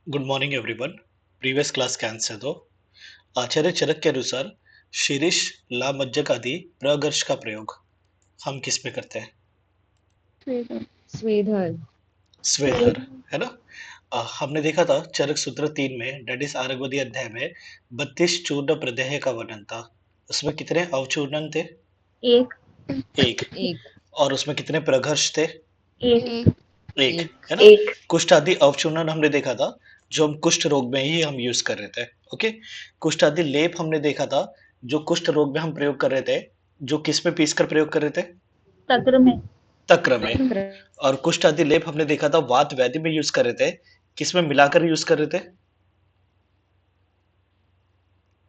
Good morning everyone. Previous class के answer दो। आचार्य चरक के अनुसार शीर्ष ला मज्जक आदि प्रगर्ष का प्रयोग हम किस में करते हैं? स्वेदर। स्वेदर, है ना। हमने देखा था चरक सूत्र 3 में, डेट इज आरगवदी अध्याय में 32 चूर्ण प्रदेह का वर्णन था। उसमें कितने अवचूर्णन थे? एक एक। एक और उसमें कितने प्रघर्ष थे? एक एक, एक है ना। कुष्ठ आदि अवचूर्णन हमने देखा था, जो हम कुष्ठ रोग में ही हम यूज कर रहे थे। ओके। कुष्ठ आदि लेप हमने देखा था, जो कुष्ठ रोग में हम प्रयोग कर रहे थे, जो किस में पीस कर प्रयोग कर रहे थे? तक्र में तक्र में। और कुष्ठ आदि लेप हमने देखा था वात व्याधि में यूज कर रहे थे, किस में मिलाकर यूज कर रहे थे?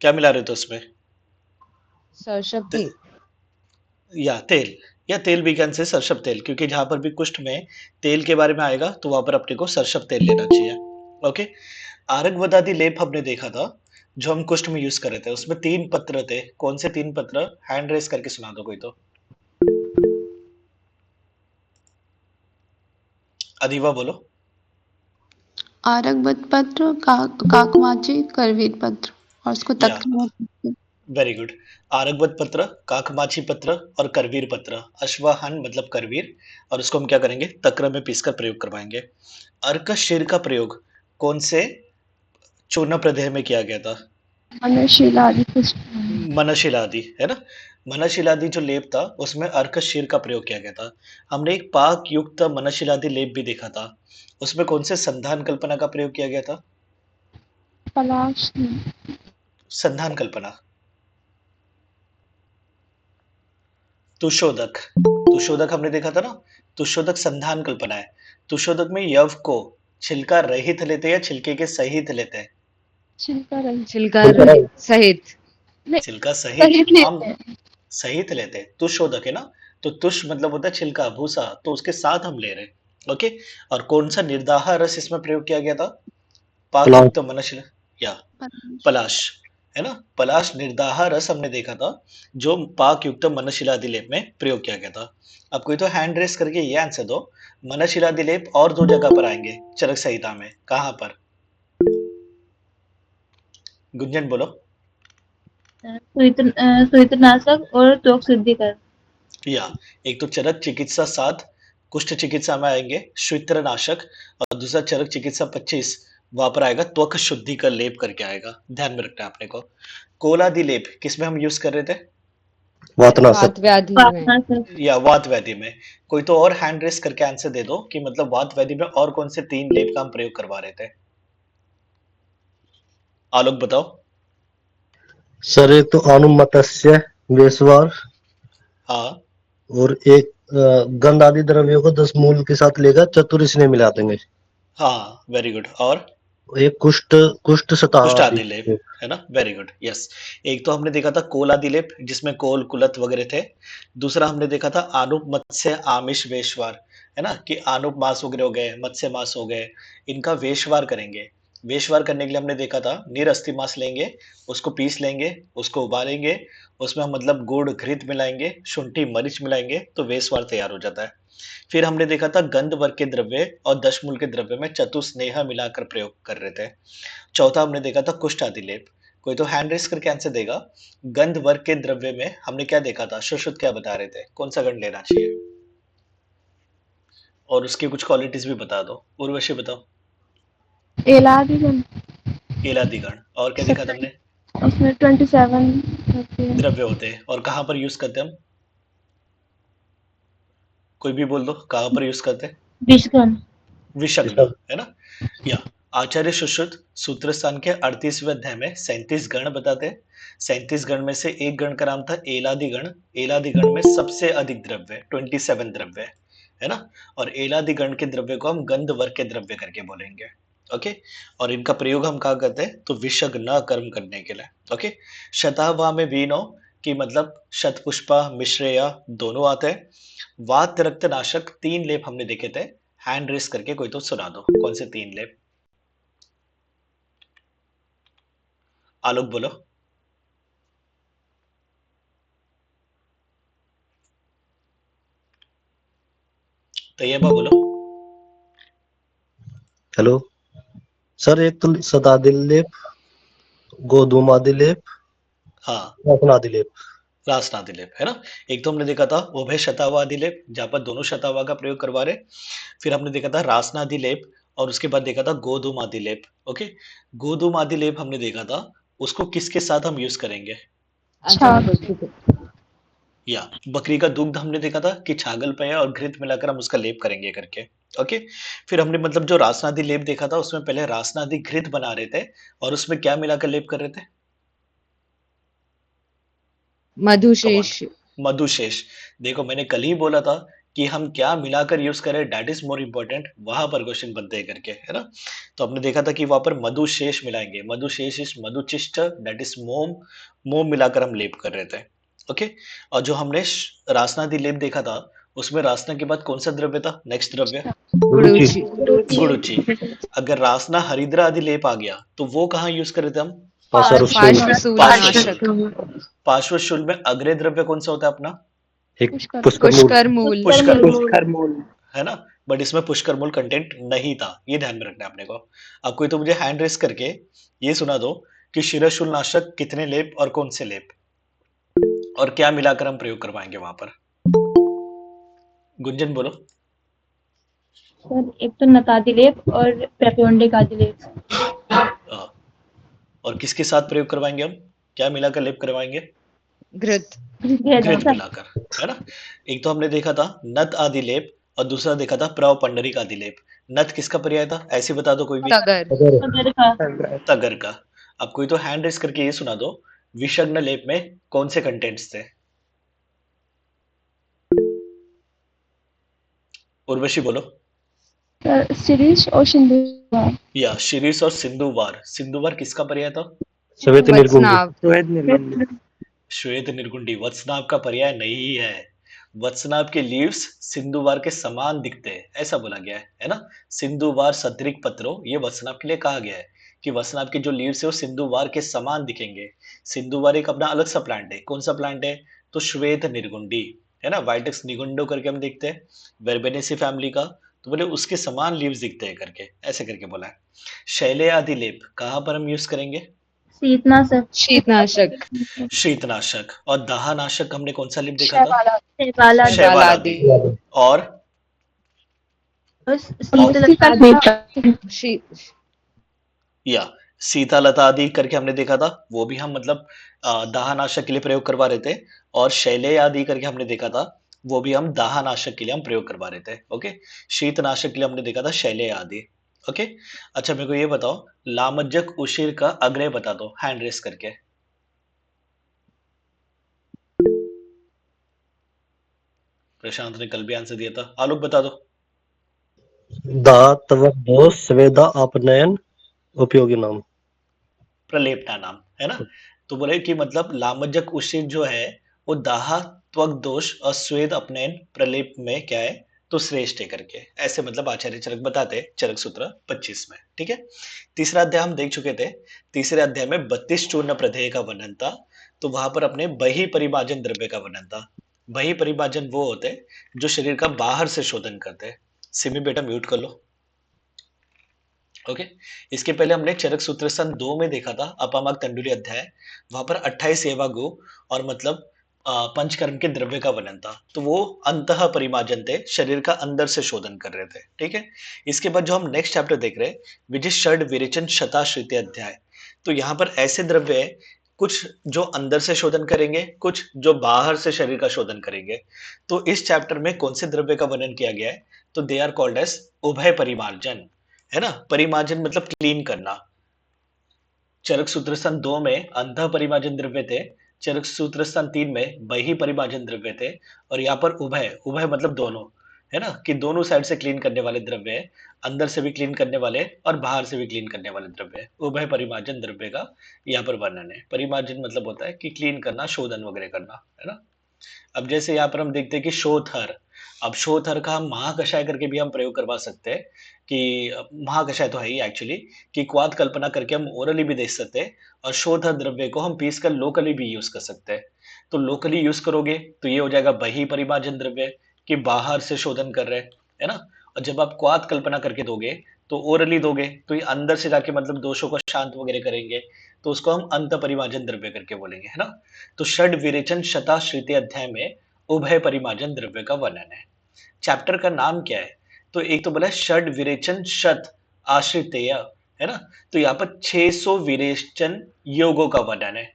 क्या मिला रहे थे उसमें? सरसप ते, तेल। या तेल, या तेल विज्ञान से सरसप तेल, क्योंकि जहां पर भी कुष्ठ में तेल के बारे में आएगा तो वहां पर अपने को सरसप तेल लेना चाहिए। ओके। आरक वदादि लेप हमने देखा था, जो हम कुष्ठ में यूज कर रहे थे। उसमें 3 पत्र थे। कौन से 3 पत्र? हैंड रेस करके सुना दो कोई तो। अधिवा बोलो। आरक पत्र, काकमाची, करवीर पत्र और उसको या, तख्त में। Very good. आरकवत पत्र, काकमाची पत्र और करवीर पत्र। अश्वहन मतलब करवीर, और उसको हम क्या करेंगे? तक्र में पीसकर प्रयोग करवाएंगे। अर्क शिर का प्रयोग कौन से चूर्ण प्रदेह में किया गया था? मनशिला आदि पुष्ट। मनशिलादि, है ना। मनशिलादि जो लेप था उसमें अर्क शीर का प्रयोग किया गया था। हमने एक पाक युक्त मनशिलादि लेप भी देखा था, उसमें कौन से संधान कल्पना का प्रयोग किया गया था? पलाश। संधान कल्पना। तुशोदक। तुशोदक हमने देखा था ना। तुशोदक संधान कल्पना है। तुशोदक में यव को छिलका रहित लेते हैं या छिलके के सहित लेते हैं? छिलका रही। छिलका सहित। छिलका सहित सहित हम लेते हैं। सहित लेते हैं। तुशोदक है ना। तो तुष मतलब होता है छिलका, भूसा, तो उसके साथ हम ले रहे हैं। ओके। और कौन सा निर्दाह रस इसमें प्रयोग किया गया था? पाक युक्त मनशिला, या पलाश। पलाश, है ना। पलाश निर्दाह रस हमने देखा था, जो पाक युक्त मनशिलादि लेप में प्रयोग किया गया था। अब कोई तो हैंड रेस करके ये आंसर दो। मनशिलादि लेप और 2 जगह पर आएंगे चरक संहिता में, कहां पर? गुंजन बोलो। सुइत्रनाशक और त्वक शुद्धिकर। या, एक तो चरक चिकित्सा 7 कुष्ठ चिकित्सा में आएंगे श्वित्रनाशक, और दूसरा चरक चिकित्सा 25 वहां पर आएगा त्वक शुद्धि का लेप करके आएगा। ध्यान में रखना है आपने को। कोलादि लेप किसमें हम यूज कर रहे थे? वात व्याधि में। वातनाशक। या वात व्याधि में। कोई तो और हैंड रेस करके आंसर दे दो कि मतलब वात व्याधि में और कौन से 3 लेप का हम प्रयोग करवा रहे थे? आलोक बताओ। सर एक तो अनुमतस्य वेशवार, हाँ। और एक गंध आदि द्रव्यों को 10 मूल के साथ लेकर चतुर इसने मिला देंगे। हाँ, वेरी गुड। और एक कुष्ठ कुष्ठ सतह कुष्ठ आदि। आदि लेप, है ना। Very good, yes. एक तो हमने देखा था कोल आदि लेप, जिसमें कोल कुलत वगैरह थे। दूसरा हमने देखा था आनुप मत्स्य आमिष वेशवार, है ना, कि आनुप मांस वगैरह हो गए, मत्स्य मांस हो गए, इनका वेशवार करेंगे। वेशवार करने के लिए हमने देखा था निरस्थि मांस लेंगे, उसको पीस लेंगे, उसको उबालेंगे, उसमें हम मतलब गुड़ घृत मिलाएंगे, शुंठी मरीच मिलाएंगे, तो वेशवार तैयार हो जाता है। फिर हमने देखा था गंध वर्ग के द्रव्य और दशमूल के द्रव्य में चतुस्नेह मिलाकर प्रयोग कर रहे थे। चौथा हमने देखा था कुष्ठ आदि लेप। कोई तो हैंड रेस करके आंसर देगा। गंध वर्ग के द्रव्य में हमने क्या देखा था? सुश्रुत क्या बता रहे थे? कौन सा गंध लेना चाहिए? और उसकी कुछ क्वालिटीज भी बता दो। उर्वशी बताओ। एलादि जल। एलादि गण। और क्या देखा था हमने? उसमें 27 होते हैं। द्रव्य होते हैं। और कहाँ पर यूज करते हैं हम? कोई भी बोल दो, कहाँ पर यूज करते हैं? विषगन। विषग्न, है ना। या, आचार्य सुश्रुत सूत्र स्थान के 38वें अध्याय में 37 गण बताते हैं। 37 गण में से एक गण का नाम था एलादि गण। एलादि गण में सबसे अधिक द्रव्य 27 द्रव्य, है ना। और एलादि गण के द्रव्य को हम गंध वर्ग के द्रव्य करके बोलेंगे। ओके। और इनका प्रयोग हम कहा करते हैं? तो विषग्न कर्म करने के लिए। ओके। शतावा में वीनो की मतलब शतपुष्पा मिश्रेया दोनों आते हैं। वात रक्त नाशक 3 लेप हमने देखे थे। हैंड रेस करके कोई तो सुना दो, कौन से 3 लेप? आलोक बोलो। तैयबा बोलो। हेलो। सर एक तो शतादिलेप, गोधूमादिलेप, हाँ, रत्नादिलेप। रासनादिलेप, है ना? एक तो हमने देखा था उभय शतावादिलेप, जहाँ पर दोनों शतावा का प्रयोग करवा रहे। फिर हमने देखा था रासनादिलेप और उसके बाद देखा था गोधूमादिलेप, ओके? गोधूमादिलेप हमने देखा था, उसको किसके साथ हम यूज़ करेंगे? छाछ या बकरी का दूध हमने देखा था कि छागल पे और घृत मिलाकर हम उसका लेप करेंगे करके, ओके? फिर हमने मतलब जो रासनादि लेप देखा था, उसमें पहले रासनादि घृत बना रहे थे और उसमें क्या मिलाकर लेप कर रहे थे? Come on, Madhushesh Madhushesh. देखो मैंने कल ही बोला था कि हम क्या मिलाकर यूज करें, दैट इज मोर इम्पोर्टेंट, वहां पर क्वेश्चन बनते हैं करके, है ना? तो हमने देखा था कि वहां पर मधुशेष मिलाएंगे, मधुशेष इज मधुचिष्ट, दैट इज मोम, मोम मिलाकर हम लेप कर रहे थे, ओके? और जो हमने रासनादि लेप देखा था, उसमें रासना के बाद कौन सा द्रव्य था, नेक्स्ट द्रव्य? रुचि। गुड़ुचि गुड़ुचि। अगर रासना हरिद्रा आदि लेप आ गया तो वो कहाँ यूज कर रहे थे हम? पार्श्वशूल। पार्श्वशूलनाशक पार्श्वशूल में अग्रय द्रव्य कौन सा होता है अपना? एक पुष्कर मूल। पुष्कर मूल पुष्कर, है ना? बट इसमें पुष्कर मूल कंटेंट नहीं था, ये ध्यान में रखना है अपने को। अब कोई तो मुझे हैंड रेस करके ये सुना दो कि शिरशूल नाशक कितने लेप और कौन से लेप और क्या मिलाकर हम प्रयोग करवाएंगे वहां पर? गुंजन बोलो। सर एक तो नतादिलेप और प्रप्योंडिकादिलेप। अ, और किसके साथ प्रयोग करवाएंगे हम, क्या मिलाकर लेप करवाएंगे? घृत घृत मिलाकर, है ना? एक तो हमने देखा था नत आदि लेप और दूसरा देखा था प्रव पंडरिक आदि लेप। नत किसका पर्याय था, ऐसे बता दो कोई भी। तगर अगर अगर का तगर का। अब कोई तो हैंड रेस करके ये सुना दो, विषग्न लेप में कौन से कंटेंट्स थे? उर्वशी बोलो। शिरीष और सिंधु। या शिरीष और सिंधुवार, सिंधुवार किसका पर्याय था? श्वेत निर्गुंडी। वत्सनाभ श्वेत निर्गुंडी। वत्सनाभ का पर्याय नहीं है। वत्सनाभ के लीव्स सिंधुवार के समान दिखते हैं, ऐसा बोला गया है ना? सिंधुवार सदृक पत्रो, ये वत्सनाभ के लिए कहा गया है कि वत्सनाभ के जो लीव्स है वो सिंधुवार के समान दिखेंगे। सिंधुवार एक अपना अलग सा प्लांट है, कौन सा प्लांट है? तो श्वेत निर्गुंडी, है ना? वाइटेक्स निगुंडो करके हम देखते हैं, वेर्बेनेसी फैमिली का, तो बोले उसके समान लीव्स दिखते हैं करके, ऐसे करके बोला है। शैले आदि लेप कहाँ पर हम यूज करेंगे? शीतनाशक। शीतनाशक शीतनाशक। और दाहनाशक हमने कौन सा लिप देखा था? शैवाला शैवाल आदि। और शी- या सीतालता आदि करके हमने देखा था, वो भी हम मतलब दाहनाशक के लिए प्रयोग करवा रहे थे। और शैले आदि करके हमने देखा था, वो भी हम दाहनाशक के लिए हम प्रयोग करवा रहे थे, ओके? शीतनाशक के लिए हमने देखा था शैले आदि, ओके? अच्छा मेरे को ये बताओ, लामज्जक उशीर का अग्रय बता दो हैंड रेस करके। प्रशांत ने कल भी आंसर दिया था, आलोक बता दो। धातवो स्वेदा अपनयन उपयोगी नाम। प्रलेपना नाम, है ना? तो बोले कि मतलब लामज्जक उषित जो है वो दाह, त्वक दोष और स्वेद अपनयन प्रलेप में क्या है, तो श्रेष्ठ है करके, ऐसे मतलब आचार्य चरक बताते हैं चरक सूत्र 25 में, ठीक है? तीसरा अध्याय हम देख चुके थे। तीसरे अध्याय में 32 चूर्ण प्रध्यय का वर्णन था, तो वहां पर अपने बहि परिभाजन द्रव्य का वर्णन था। बहि परिभाजन वो होते हैं जो शरीर का बाहर से शोधन करते हैं। सिमी बेटा म्यूट कर लो, ओके? इसके पहले हमने चरक सूत्र सन 2 में देखा था अपामाग तंडुली अध्याय, वहां पर 28 एवा गो और मतलब पंचकर्म के द्रव्य का वर्णन था, तो वो अंतः परिमार्जन थे, शरीर का अंदर से शोधन कर रहे थे, ठीक है? इसके बाद जो हम नेक्स्ट चैप्टर देख रहे हैं, विजय षड विरेचन शताश्रित अध्याय, तो यहाँ पर ऐसे द्रव्य है, कुछ जो अंदर से शोधन करेंगे, कुछ जो बाहर से शरीर का शोधन करेंगे। तो इस चैप्टर में कौन से द्रव्य का वर्णन किया गया है? तो दे आर कॉल्ड एज उभय परिमार्जन, है ना? परिमार्जन मतलब क्लीन करना। चरक सूत्र स्थान 2 में अंतः परिमार्जन द्रव्य थे, चरक सूत्र स्थान 3 में बहि परिमार्जन द्रव्य थे, और यहाँ पर उभय, उभय मतलब दोनों, है ना? कि दोनों साइड से क्लीन करने वाले द्रव्य है, अंदर से भी क्लीन करने वाले और बाहर से भी क्लीन करने वाले द्रव्य है। उभय परिमार्जन द्रव्य का यहाँ पर वर्णन है। परिमार्जन मतलब होता है कि क्लीन करना, शोधन वगैरह करना, है ना? अब जैसे यहाँ पर हम देखते हैं कि शोथर, अब शोथर का हम महाकषाय करके भी हम प्रयोग करवा सकते हैं कि महाकषाय तो है ही एक्चुअली, कि क्वाथ कल्पना करके हम ओरली भी दे सकते हैं, और शोथर द्रव्य को हम पीस कर लोकली भी यूज कर सकते हैं। तो लोकली यूज करोगे तो ये हो जाएगा बहि परिमार्जन द्रव्य, कि बाहर से शोधन कर रहे हैं, है ना? और जब आप क्वाथ कल्पना करके दोगे तो ओरली दोगे तो ये अंदर से जाके मतलब दोषों को शांत वगैरह करेंगे, तो उसको हम अंत परिमार्जन द्रव्य करके बोलेंगे, है ना? तो षड विरेचन शताश्रित अध्याय में उभय परिमार्जन द्रव्य का वर्णन है। चैप्टर का नाम क्या है? तो एक तो बोला है षड विरेचन शत आश्रितेय, है ना? तो यहाँ पर 600 विरेचन योगों का वर्णन है।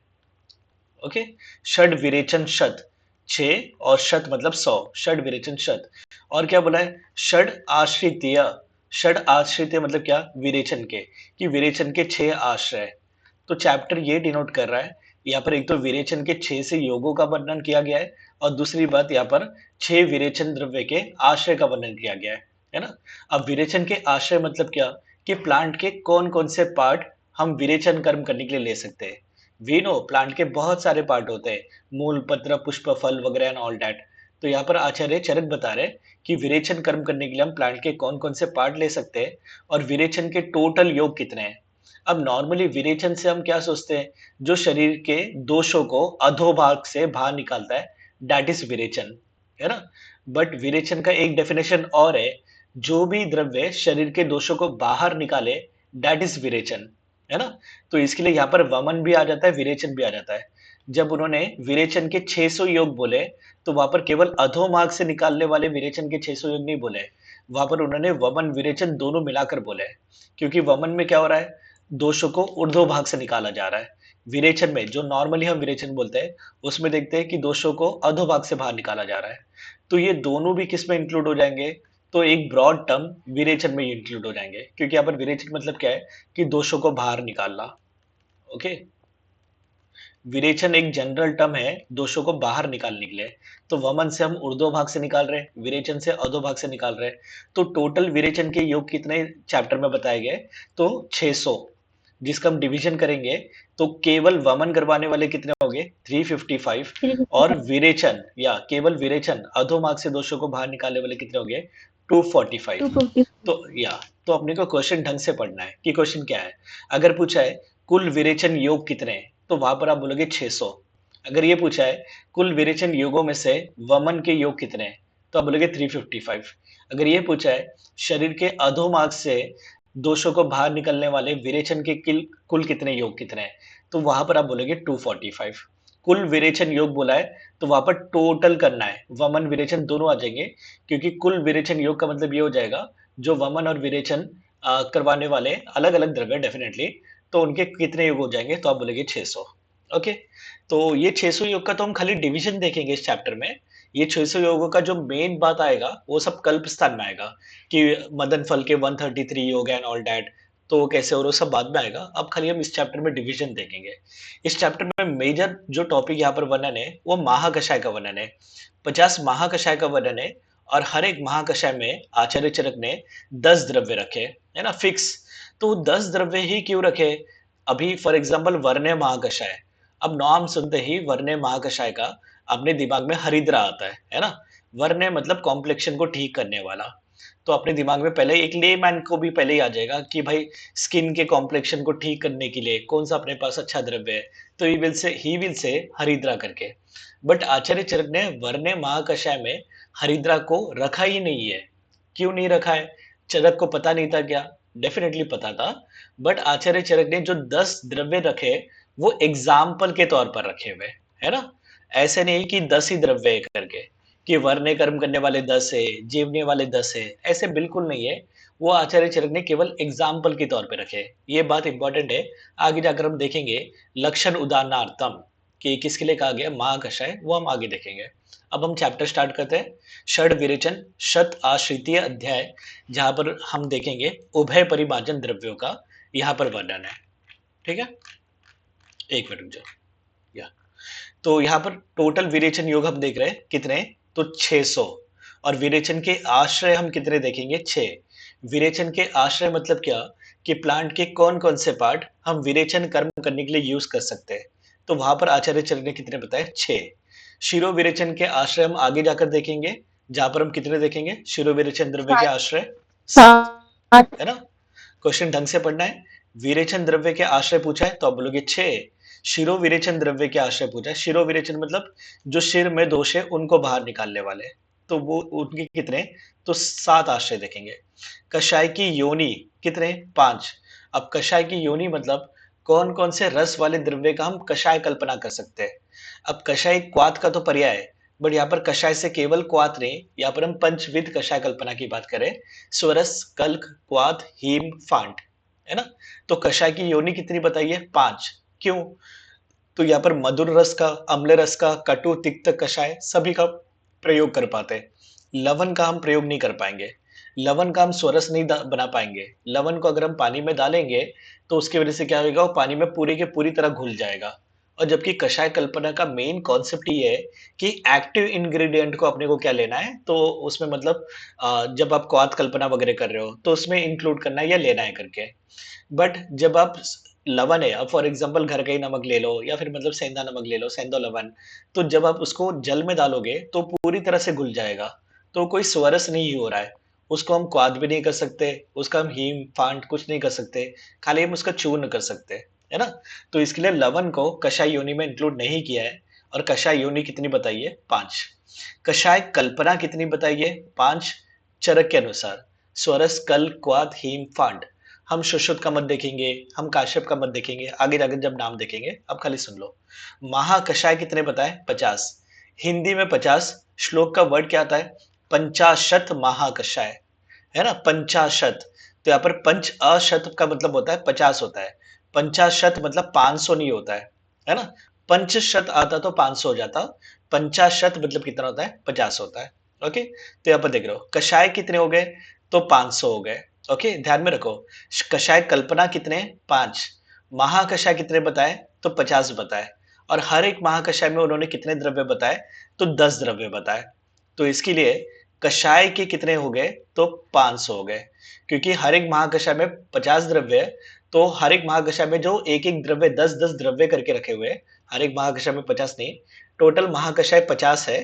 ओके, षड विरेचन शत, 6 और शत मतलब 100, षड विरेचन शत। और क्या बोला है? षड आश्रितीय, षड आश्रितीय मतलब क्या? विरेचन के, कि विरेचन के 6 आश्रय। तो चैप्टर ये डिनोट कर रहा है, यहाँ पर एक तो विरेचन के 6 से योगों का वर्णन किया गया है, और दूसरी बात यहाँ पर 6 विरेचन द्रव्य के आश्रय का वर्णन किया गया है ना? अब विरेचन के आश्रय मतलब क्या? कि प्लांट के कौन कौन से पार्ट हम विरेचन कर्म करने के लिए ले सकते हैं। वी नो प्लांट के बहुत सारे पार्ट होते हैं, मूल, पत्र, पुष्प, फल वगैरह एंड ऑल दैट। तो यहाँ पर आचार्य चरक बता रहे हैं कि विरेचन कर्म करने के लिए हम प्लांट के कौन कौन से पार्ट ले सकते हैं और विरेचन के टोटल योग कितने हैं। अब नॉर्मली विरेचन से हम क्या सोचते हैं? जो शरीर के दोषों को अधोभाग से बाहर निकालता है, दैट इज विरेचन, है ना? बट विरेचन का एक डेफिनेशन और है, जो भी द्रव्य शरीर के दोषों को बाहर निकाले, दैट इज विरेचन, है ना? तो इसके लिए यहाँ पर वमन भी आ जाता है, विरेचन भी आ जाता है। जब उन्होंने विरेचन के 600 योग बोले, तो वहां पर केवल अधोमार्ग से निकालने वाले विरेचन के 600 योग नहीं बोले, वहां पर उन्होंने वमन विरेचन दोनों मिलाकर बोले, क्योंकि वमन में क्या हो रहा है? दोषों को ऊर्ध्वभाग से निकाला जा रहा है। विरेचन में जो नॉर्मली हम विरेचन बोलते हैं, उसमें देखते हैं कि दोषों को अधोभाग से बाहर निकाला जा रहा है। तो ये दोनों भी किस में इंक्लूड हो जाएंगे? तो एक ब्रॉड टर्म विरेचन में इंक्लूड हो जाएंगे, क्योंकि यहाँ पर विरेचन मतलब क्या है? कि दोषों को बाहर निकालना। ओके, विरेचन एक जनरल टर्म है दोषों को बाहर निकालने के लिए। तो वमन से हम ऊर्ध्वभाग से निकाल रहे हैं, विरेचन से अधोभाग से निकाल रहे हैं। तो टोटल विरेचन के योग कितने चैप्टर में बताए गए? तो 600, जिसका हम डिवीजन करेंगे तो केवल वमन करवाने वाले कितने हो गए? 355। और विरेचन या केवल विरेचन अधोमार्ग से दोषों को बाहर निकालने वाले कितने हो गए? 245। 250। तो अपने को क्वेश्चन ढंग से पढ़ना है कि क्वेश्चन क्या है। अगर पूछा है कुल विरेचन योग कितने हैं, तो वहां पर आप बोलोगे 600। अगर ये पूछा है कुल विरेचन योगों में से वमन के योग कितने हैं, तो आप बोलोगे 355। अगर ये पूछा है शरीर के अधोमार्ग से दोषों को बाहर निकलने वाले विरेचन के कुल कितने योग कितने हैं, तो वहां पर आप बोलोगे 245। कुल विरेचन योग बोला है, तो वहां पर टोटल करना है, वमन विरेचन दोनों आ जाएंगे, क्योंकि कुल विरेचन योग का मतलब ये हो जाएगा जो वमन और विरेचन करवाने वाले अलग अलग द्रव्य डेफिनेटली, तो उनके कितने योग हो जाएंगे, तो आप बोलेंगे 600। ओके, तो ये 600 योग का तो हम खाली डिवीजन देखेंगे इस चैप्टर में। ये 600 योगों का जो मेन बात आएगा वो सब कल्प स्थान में आएगा, कि मदन फल के 133 योग एंड ऑल दैट, तो कैसे और वो सब बाद में आएगा। अब खाली हम इस चैप्टर में डिवीजन देखेंगे। इस चैप्टर में मेजर जो टॉपिक यहाँ पर वर्णन है वो महाकषाय का वर्णन है। 50 महाकषाय का वर्णन है, और हर एक महाकषाय में आचार्य चरक ने 10 द्रव्य रखे, है ना, फिक्स। तो 10 द्रव्य ही क्यों रखे? अभी फॉर एग्जाम्पल वर्ण्य महाकषाय, अब नाम सुनते ही वर्ण्य महाकषाय का अपने दिमाग में हरिद्रा आता है ना? वर्ण्य मतलब कॉम्प्लेक्शन को ठीक करने वाला। तो अपने दिमाग में पहले एक लेमैन को भी पहले ही आ जाएगा कि भाई स्किन के कॉम्प्लेक्शन को ठीक करने के लिए कौन सा अपने पास अच्छा द्रव्य है, तो ही विल से हरिद्रा करके। बट आचार्य चरक ने वर्ण्य महाकषाय में हरिद्रा को रखा ही नहीं है। क्यों नहीं रखा है? चरक को पता नहीं था क्या? डेफिनेटली पता था, बट आचार्य चरक ने जो 10 द्रव्य रखे वो एग्जाम्पल के तौर पर रखे हुए, है ना? ऐसे नहीं कि 10 ही द्रव्य है करके, कि वर्ण्य कर्म करने वाले 10 है, जीवने वाले 10 है, ऐसे बिल्कुल नहीं है। वो आचार्य चरक ने केवल एग्जाम्पल के तौर पे रखे। ये बात इंपॉर्टेंट है, आगे जाकर हम देखेंगे लक्षण उदाहरणार्थम कि किसके लिए कहा गया महाकषाय, वो हम आगे देखेंगे। अब हम चैप्टर स्टार्ट करते हैं। षड विरेचन शत आश्रितीय अध्याय, जहां पर हम देखेंगे उभय परिमार्जन द्रव्यों का यहाँ पर वर्णन है। ठीक है, एक मिनट रुक जाओ। या तो यहाँ पर टोटल विरेचन योग हम देख रहे हैं कितने, तो 600। और विरेचन के आश्रय हम कितने देखेंगे? 6। विरेचन के आश्रय मतलब क्या? कि प्लांट के कौन कौन से पार्ट हम विरेचन कर्म करने के लिए यूज कर सकते हैं। तो वहां पर आचार्य चरक ने कितने बताए? 6। शिरो विरेचन के आश्रय हम आगे जाकर देखेंगे, जहां पर हम कितने देखेंगे शिरो विरेचन द्रव्य के आश्रय? 7, है ना? क्वेश्चन ढंग से पढ़ना है। विरेचन द्रव्य के आश्रय पूछा है तो आप बोलोगे 6। शिरो विरेचन द्रव्य के आश्रय पूछा है। शिरो विरेचन मतलब जो शिर में दोष है उनको बाहर निकालने वाले, तो वो उनके कितने, तो 7 आश्रय देखेंगे। कषाय की योनि कितने, 5। अब कषाय की योनि मतलब कौन कौन से रस वाले द्रव्य का हम कषाय कल्पना कर सकते हैं। अब कषाय क्वाथ का तो पर्याय है, बट यहाँ पर कषाय से केवल क्वाथ नहीं, यहाँ पर हम पंचविध कषाय कल्पना की बात करें, स्वरस, कल्क, क्वाथ, हीम, फांट, है ना। तो कषाय की योनि कितनी बताइए, 5। क्यों, तो यहाँ पर मधुर रस का, अम्ल रस का, कटु तिक्त कषाय सभी का प्रयोग कर पाते हैं। लवण का हम प्रयोग नहीं कर पाएंगे, लवण का हम स्वरस नहीं बना पाएंगे। लवण को अगर हम पानी में डालेंगे तो उसकी वजह से क्या होगा, वो पानी में पूरी के पूरी तरह घुल जाएगा। और जबकि कषाय कल्पना का मेन कॉन्सेप्ट ये है कि एक्टिव इंग्रेडिएंट को अपने को क्या लेना है, तो उसमें मतलब जब आप क्वाथ कल्पना वगैरह कर रहे हो तो उसमें इंक्लूड करना है या लेना है करके। बट जब आप लवण है, अब फॉर एग्जांपल घर का ही नमक ले लो या फिर मतलब सेंधा नमक ले लो, सेंधो लवण, तो जब आप उसको जल में डालोगे तो पूरी तरह से घुल जाएगा, तो कोई स्वरस नहीं हो रहा है। उसको हम क्वाथ भी नहीं कर सकते, उसका हम हीम फांट कुछ नहीं कर सकते, खाली हम उसका चूर्ण कर सकते हैं, है ना। तो इसके लिए लवण को कषाय योनि में इंक्लूड नहीं किया है। और कषाय योनि कितनी बताइए, 5। कषाय कल्पना कितनी बताइए, 5। चरक के अनुसार स्वरस, कल, क्वाथ, हीम, फांट। हम सुश्रुत का मत देखेंगे, हम काश्यप का मत देखेंगे, आगे जाकर जब नाम देखेंगे, अब खाली सुन लो। महाकषाय कितने बताए, 50। हिंदी में 50, श्लोक का वर्ड क्या आता है, पंचाशत महाकषाय, है ना, पंचाशत। तो यहाँ पर पंच अशत का मतलब होता है 50 होता है, पंचाशत मतलब 500 नहीं होता है ना। पंचशत आता तो 500 हो जाता, पंचाशत मतलब कितना होता है, 50 होता है। ओके, तो यहाँ पर देख रहे हो कषाय कितने हो गए, तो 500 हो गए। ओके, ध्यान में रखो, कषाय कल्पना कितने, 5। महाकषाय कितने बताए, तो 50 बताए। और हर एक महाकषाय में उन्होंने कितने द्रव्य बताए, तो 10 द्रव्य बताए। तो इसके लिए कषाय के कितने हो गए, तो 500 हो गए, क्योंकि हर एक महाकषाय में 50 द्रव्य है। तो हर एक महाकषाय में जो एक एक द्रव्य 10-10 द्रव्य करके रखे हुए हैं, हर एक महाकषाय में 50 नहीं, टोटल महाकषाय 50 है,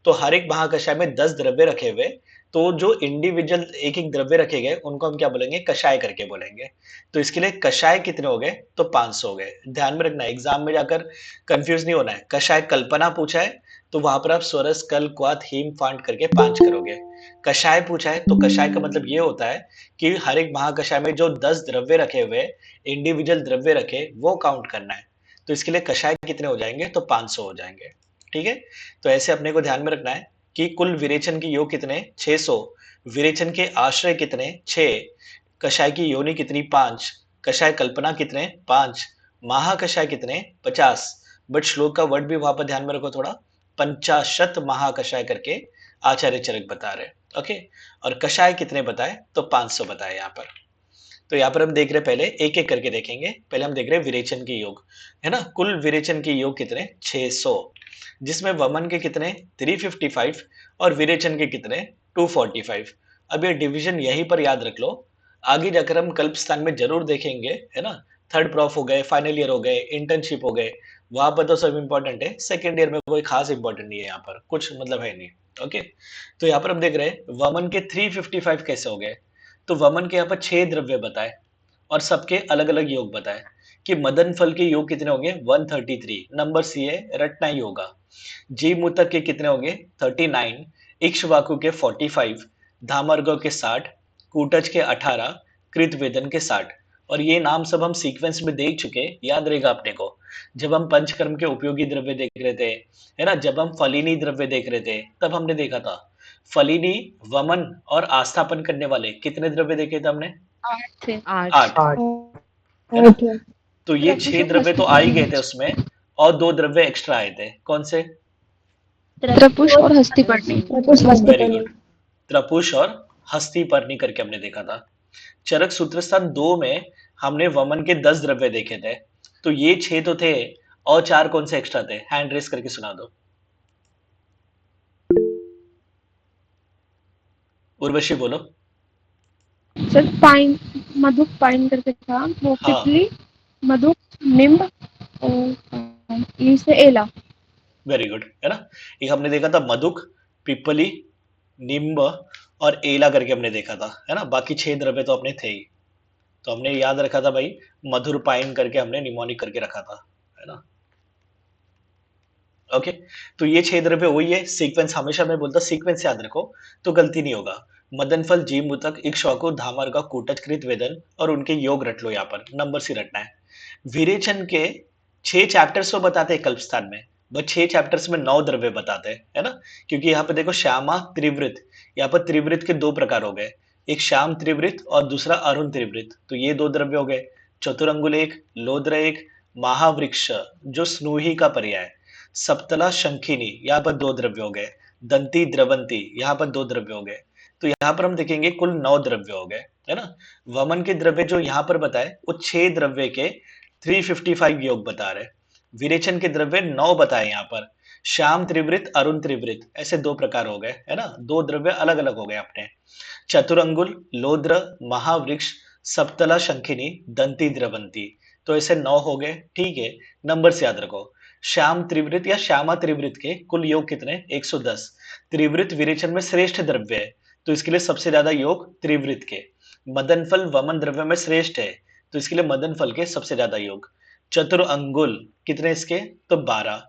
तो हर एक महाकषाय में 10 द्रव्य रखे हुए, तो जो इंडिविजुअल एक एक द्रव्य रखे गए उनको हम क्या बोलेंगे, कषाय करके बोलेंगे। तो इसके लिए कषाय कितने हो गए, तो 500 हो गए। ध्यान में रखना, एग्जाम में जाकर कंफ्यूज नहीं होना है। कषाय कल्पना पूछा है तो वहां पर आप स्वरस, कल, क्वाथ, हीम, फांट करके 5 करोगे। कषाय पूछा है तो कषाय का मतलब ये होता है कि हर एक महाकषाय में जो 10 द्रव्य रखे हुए, इंडिविजुअल द्रव्य रखे, वो काउंट करना है। तो इसके लिए कषाय कितने हो जाएंगे, तो 500 हो जाएंगे। ठीक है, तो ऐसे अपने को ध्यान में रखना है कि कुल विरेचन के योग कितने, 600। विरेचन के आश्रय कितने, 6। कषाय की योनि कितनी, 5। कषाय कल्पना कितने, 5। महाकषाय कितने, 50। बट श्लोक का वर्ड भी वहां पर ध्यान में रखो थोड़ा, पंचाशत महाकषाय करके आचार्य चरक बता रहे। ओके, और कषाय कितने बताए, तो 500 बताए यहाँ पर। तो यहाँ पर हम देख रहे, पहले एक एक करके देखेंगे। पहले हम देख रहे विरेचन की योग, है ना। कुल विरेचन की योग कितने, 600, जिसमें वमन के कितने, 355 और विरेचन के कितने, 245। अब ये डिवीजन यहीं पर याद रख लो, आगे जाकर हम कल्प स्थान में जरूर देखेंगे, है ना। थर्ड प्रॉफ हो गए, फाइनल ईयर हो गए, इंटर्नशिप हो गए, वहां पर तो सब इंपॉर्टेंट है। सेकेंड ईयर में कोई खास इंपॉर्टेंट नहीं है, यहाँ पर कुछ मतलब है नहीं। ओके, तो यहाँ पर हम देख रहे हैं वमन के 355 कैसे हो गए। तो वमन के यहाँ पर 6 द्रव्य बताए और सबके अलग अलग योग बताए कि मदन फल के योग कितने होंगे, 133, नंबर सी है, रटना ही होगा। जीमूतक के कितने होंगे, 39, इक्ष्वाकु के 45, धामर्गव के 60, कूटज के 18, कृतवेदन के 60। और ये नाम सब हम सीक्वेंस में देख चुके, याद रहेगा अपने को। जब हम पंचकर्म के उपयोगी द्रव्य देख रहे थे, है ना, जब हम फलिनी द्रव्य देख रहे थे, तब हमने देखा था फलिनी, वमन और आस्थापन करने वाले कितने द्रव्य देखे थे हमने, 8 8, है ना। तो ये 6 द्रव्य तो आ ही गए थे उसमें, और 2 द्रव्य एक्स्ट्रा आए थे, कौन से, त्रपुष और हस्तिपर्णी। वेरी गुड, त्रपुष और हस्तिपर्णी करके हमने देखा था। चरक सूत्र स्थान 2 में हमने वमन के 10 द्रव्य देखे थे, तो ये 6 तो थे, और 4 कौन से एक्स्ट्रा थे, हैंड रेस करके सुना दो। उर्वशी बोलो। सर पाइन, मधुक पाइन करके था वो, हाँ, पिपली, मधुक, निम्ब और ई से एला। वेरी गुड, है ना। एक हमने देखा था मधुक, पिपली, निम्ब और एला करके हमने देखा था, है ना। बाकी 6 द्रव्य तो अपने थे ही, तो हमने याद रखा था भाई, मधुर पाइन करके हमने निमोनिक करके रखा था, है ना। ओके, तो ये 6 द्रव्य वही है, सीक्वेंस हमेशा मैं बोलता सीक्वेंस याद रखो, तो गलती नहीं होगा। मदनफल, जीमूतक, इक्ष्वाकु, धामर्का, कूटच, वेदन और उनके योग रट लो यहाँ पर, नंबर से रटना है। विरेचन के 6 चैप्टर्स तो बताते हैं कल्पस्थान में, बट 6 चैप्टर्स में 9 द्रव्य बताते हैं, है ना? क्योंकि यहाँ पे देखो श्यामा त्रिवृत, यहाँ पर त्रिवृत के 2 प्रकार हो गए, एक श्याम त्रिवृत और दूसरा अरुण त्रिवृत, तो ये 2 द्रव्य हो गए। चतुरंगुल 1, लोद्र 1, महावृक्ष जो स्नूही का पर्याय, सप्तला शंखिनी यहाँ पर 2 द्रव्य हो गए, दंती द्रवंती यहाँ पर 2 द्रव्य हो गए। तो यहाँ पर हम देखेंगे कुल 9 द्रव्य हो गए, है ना? वमन के द्रव्य जो यहाँ पर बताए वो 6 द्रव्य के 355 योग बता रहे। विरेचन के द्रव्य 9 बताए यहाँ पर, श्याम त्रिवृत, अरुण त्रिवृत, ऐसे 2 प्रकार हो गए, है ना? 2 द्रव्य अलग अलग हो गए अपने। चतुरंगुल, लोद्र, महावृक्ष, सप्तला शंखिनी, दंती द्रवंती, तो ऐसे 9 हो गए, ठीक है? नंबर से याद रखो। श्याम त्रिवृत या श्यामा त्रिवृत के कुल योग कितने? 110। त्रिवृत विरेचन में श्रेष्ठ द्रव्य है, तो इसके लिए सबसे ज्यादा योग त्रिवृत के। मदन फल वमन द्रव्य में श्रेष्ठ है, तो इसके लिए मदन फल के सबसे ज्यादा योग। चतुर अंगुल कितने इसके? तो 12।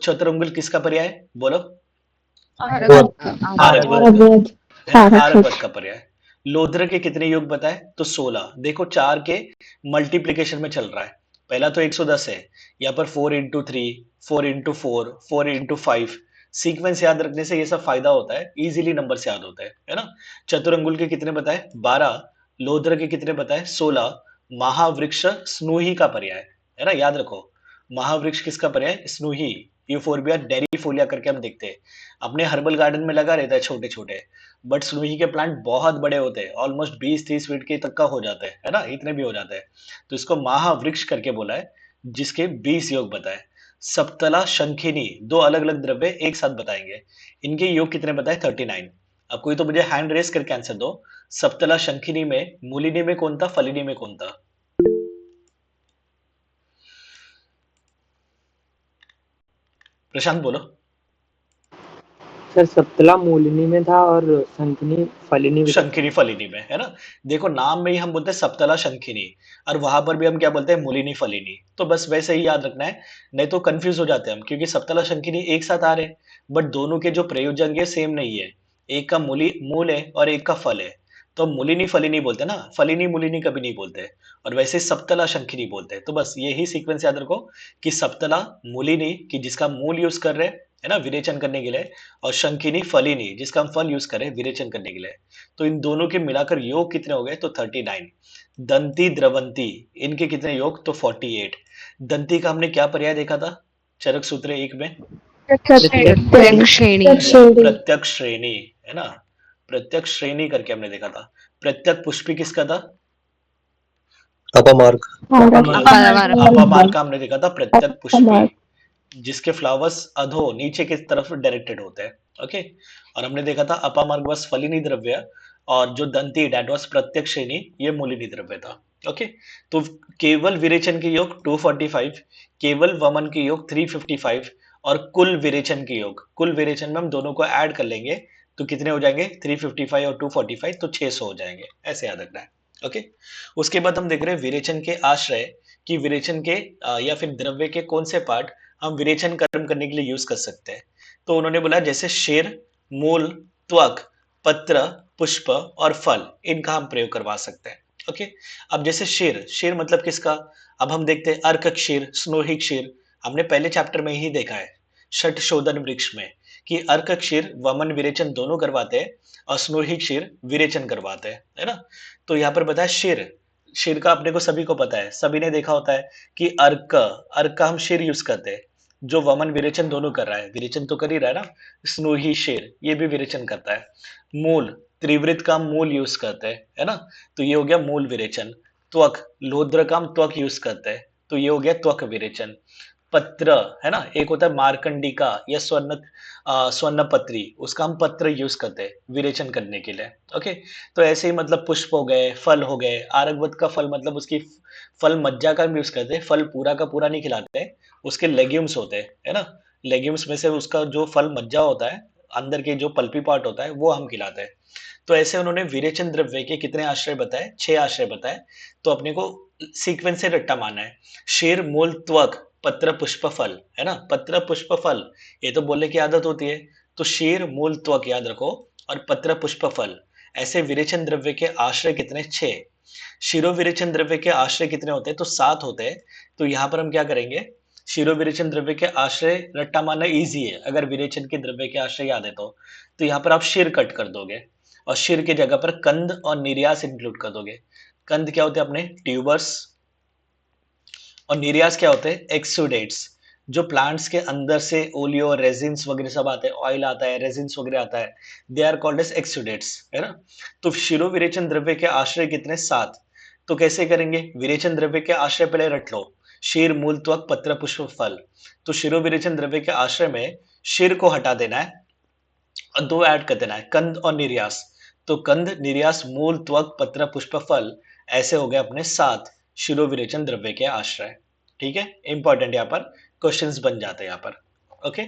चतुर अंगुल किसका पर्याय बोलो? आरक का आरक, है ना? आरक पद का पर्याय। लोद्र के कितने योग बताए? तो 16। देखो 4 के मल्टीप्लीकेशन में चल रहा है, पहला तो 110 है, यहाँ पर 4 इंटू 3, 4 इंटू 4, 4 इंटू 5, सीक्वेंस याद रखने से ये सब फायदा होता है, इजीली नंबर से याद होता है ना? चतुरंगुल के कितने बताए? 12। लोद्र के कितने बताए? 16। महावृक्ष स्नूही का पर्याय, है ना? याद रखो, महावृक्ष किसका पर्याय? स्नूही, यूफोर्बिया डेरिफोलिया करके हम देखते हैं, अपने हर्बल गार्डन में लगा रहता है छोटे छोटे, बट स्नूही के प्लांट बहुत बड़े होते हैं, ऑलमोस्ट 20-30 फीट के तक का हो जाते हैं, है ना? इतने भी हो जाते हैं, तो इसको महावृक्ष करके बोला है, जिसके 20 योग बताए। सप्तला शंखिनी, 2 अलग अलग द्रव्य एक साथ बताएंगे, इनके योग कितने बताए? 39। अब कोई तो मुझे हैंड रेस करके आंसर दो, सप्तला शंखिनी में मूलिनी में कौन था, फलिनी में कौन था? प्रशांत बोलो। सर सप्तला मूलिनी में था और शंखिनी फलिनी में था। शंखिनी फलिनी में, है ना? देखो नाम में ही हम बोलते हैं सप्तला शंखिनी, और वहां पर भी हम क्या बोलते हैं? मूलिनी फलिनी, तो बस वैसे ही याद रखना है, नहीं तो कंफ्यूज हो जाते हैं हम, क्योंकि सप्तला शंखिनी एक साथ आ रहे हैं, बट दोनों के जो प्रयोजन है सेम नहीं है, एक का मूल है और एक का फल है, तो मूलिनी फलिनी बोलते हैं ना, फलिनी मूलिनी कभी नहीं बोलते, और वैसे सप्तला शंखिनी बोलते हैं। तो बस यही सीक्वेंस याद रखो कि सप्तला मूलिनी की जिसका मूल यूज कर रहे हैं, है ना, विरेचन करने के लिए, और शंखिनी फलिनी जिसका हम फल यूज करें विरेचन करने के लिए, तो इन दोनों के मिलाकर योग कितने हो गए? तो 39। दंती द्रवंती, इनके कितने योग? तो 48। दंती का हमने क्या पर्याय देखा था चरक सूत्र 1 में? प्रत्यक्ष श्रेणी। प्रत्यक्ष श्रेणी, है ना? प्रत्यक्ष श्रेणी करके हमने देखा था। प्रत्यक पुष्पी किसका था? अपमार्ग। अपामार्ग का हमने देखा था प्रत्यक पुष्पी, जिसके फ्लावर्स अधो नीचे की तरफ डायरेक्टेड होते हैं, ओके? और हमने देखा था अपामार्ग वॉज फलिनी द्रव्य, और जो दंती डेट वॉज प्रत्यक्ष श्रेणी, ये मूलिनी द्रव्य था, ओके? तो केवल विरेचन के योग 245, केवल वमन के योग 355, और कुल विरेचन के योग, कुल विरेचन में हम दोनों को ऐड कर लेंगे तो कितने हो जाएंगे? 355 और 245, तो 600 हो जाएंगे, ऐसे याद रखना है, ओके? उसके बाद हम देख रहे हैं विरेचन के आश्रय, कि विरेचन के या फिर द्रव्य के कौन से पार्ट हम विरेचन कर्म करने के लिए यूज कर सकते हैं। तो उन्होंने बोला जैसे शेर, मूल, त्वक, पत्र, पुष्प और फल, इनका हम प्रयोग करवा सकते हैं, ओके? अब जैसे शेर, शेर मतलब किसका? अब हम देखते हैं अर्क क्षीर, स्नोही क्षीर, हमने पहले चैप्टर में ही देखा है छठ शोधन वृक्ष में, कि अर्क क्षीर वमन विरेचन दोनों करवाते हैं, और स्नोही क्षीर विरेचन करवाते हैं, है ना? तो यहाँ पर बताया शेर, शेर का अपने को सभी को पता है, सभी ने देखा होता है कि अर्क, अर्क का हम शेर यूज करते हैं, जो वमन विरेचन दोनों कर रहा है, विरेचन तो कर ही रहा है ना, स्नोही शेर ये भी विरेचन करता है। मूल, त्रिवृत का हम मूल यूज करते हैं, है ना? तो ये हो गया मूल विरेचन। त्वक, लोद्र का हम त्वक यूज करते हैं, तो ये हो गया त्वक विरेचन। पत्र, है ना, एक होता है मार्कंडिका या स्वर्णपत्री, उसका हम पत्र यूज करते हैं विरेचन करने के लिए, ओके? तो ऐसे ही मतलब पुष्प हो गए, फल हो गए, आरगवत का फल मतलब उसकी फल मज्जा का यूज करते हैं, फल पूरा का पूरा नहीं खिलाते हैं, उसके लेग्यूम्स होते हैं, है ना? लेग्यूम्स में से उसका जो फल मज्जा होता है, अंदर के जो पल्पी पार्ट होता है, वो हम खिलाते हैं। तो ऐसे उन्होंने विरेचन द्रव्य के कितने आश्रय बताए? 6 आश्रय बताए, तो अपने को सीक्वेंस से रट्टा मारना है। शेर, मूल, त्वक, पत्र पुष्प फल, है ना? पत्र पुष्प फल, ये तो बोलने की आदत होती है। तो शीर मूल त्वक याद रखो और पत्र पुष्प फल, ऐसे विरेचन द्रव्य के आश्रय कितने? 6। शिरो विरेचन द्रव्य के आश्रय कितने होते हैं? तो 7 होते हैं। तो यहाँ पर हम क्या करेंगे? शिरो विरेचन द्रव्य के आश्रय रट्टा मारना इजी है, अगर विरेचन के द्रव्य के आश्रय याद है तो यहाँ पर आप शिर कट कर दोगे और शिर की जगह पर कंद और निर्यास इंक्लूड कर दोगे। कंद क्या होते हैं अपने? ट्यूबर्स। और निर्यास क्या होते हैं? एक्सुडेट्स, जो प्लांट्स के अंदर से ओलियो रेजिन्स वगैरह सब आते हैं, ऑयल आता है, रेजिन्स वगैरह आता है, they are called as exudates, है ना? तो शिरो विरेचन द्रव्य के आश्रय कितने? 7। तो कैसे करेंगे? विरेचन द्रव्य के आश्रय पहले रट लो, शीर मूल त्वक पत्र पुष्प फल। तो शिरो विरेचन द्रव्य के आश्रय में शीर को हटा देना है और 2 ऐड कर देना है, कंद और निर्यास। तो कंद, निर्यास, मूल, त्वक, पत्र, पुष्प, फल, ऐसे हो गए अपने 7 शिरो विरेचन द्रव्य के आश्रय। ठीक है, इंपॉर्टेंट यहाँ पर क्वेश्चंस बन जाते हैं यहाँ पर। ओके,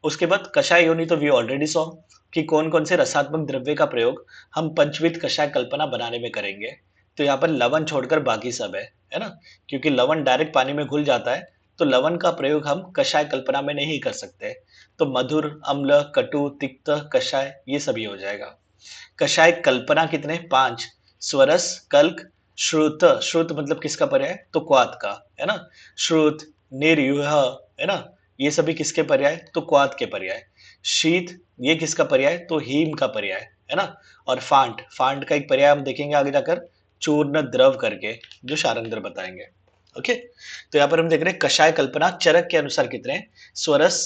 उसके बाद कषाय योनि तो वी ऑलरेडी सॉ कि कौन कौन से रसात्मक द्रव्य का प्रयोग हम पंचविध कषाय कल्पना बनाने में करेंगे। तो यहाँ पर लवण छोड़कर बाकी सब है ना? क्योंकि लवण डायरेक्ट पानी में घुल जाता है, तो लवण का प्रयोग हम कषाय कल्पना में नहीं कर सकते। तो मधुर, अम्ल, कटु, तिक्त, कषाय, ये सभी हो जाएगा। कषाय कल्पना कितने? 5। स्वरस, कल्क, श्रुत। श्रुत मतलब किसका पर्याय? तो क्वाथ का, है ना? श्रुत, निर्यूह, है ना? ये सभी किसके पर्याय? तो क्वाथ के पर्याय। शीत, ये किसका पर्याय? तो हीम का पर्याय, है ना? और फांट, फांट का एक पर्याय हम देखेंगे आगे जाकर, चूर्ण द्रव करके, जो शारंगधर बताएंगे। ओके, तो यहाँ पर हम देख रहे हैं कषाय कल्पना चरक के अनुसार कितने? स्वरस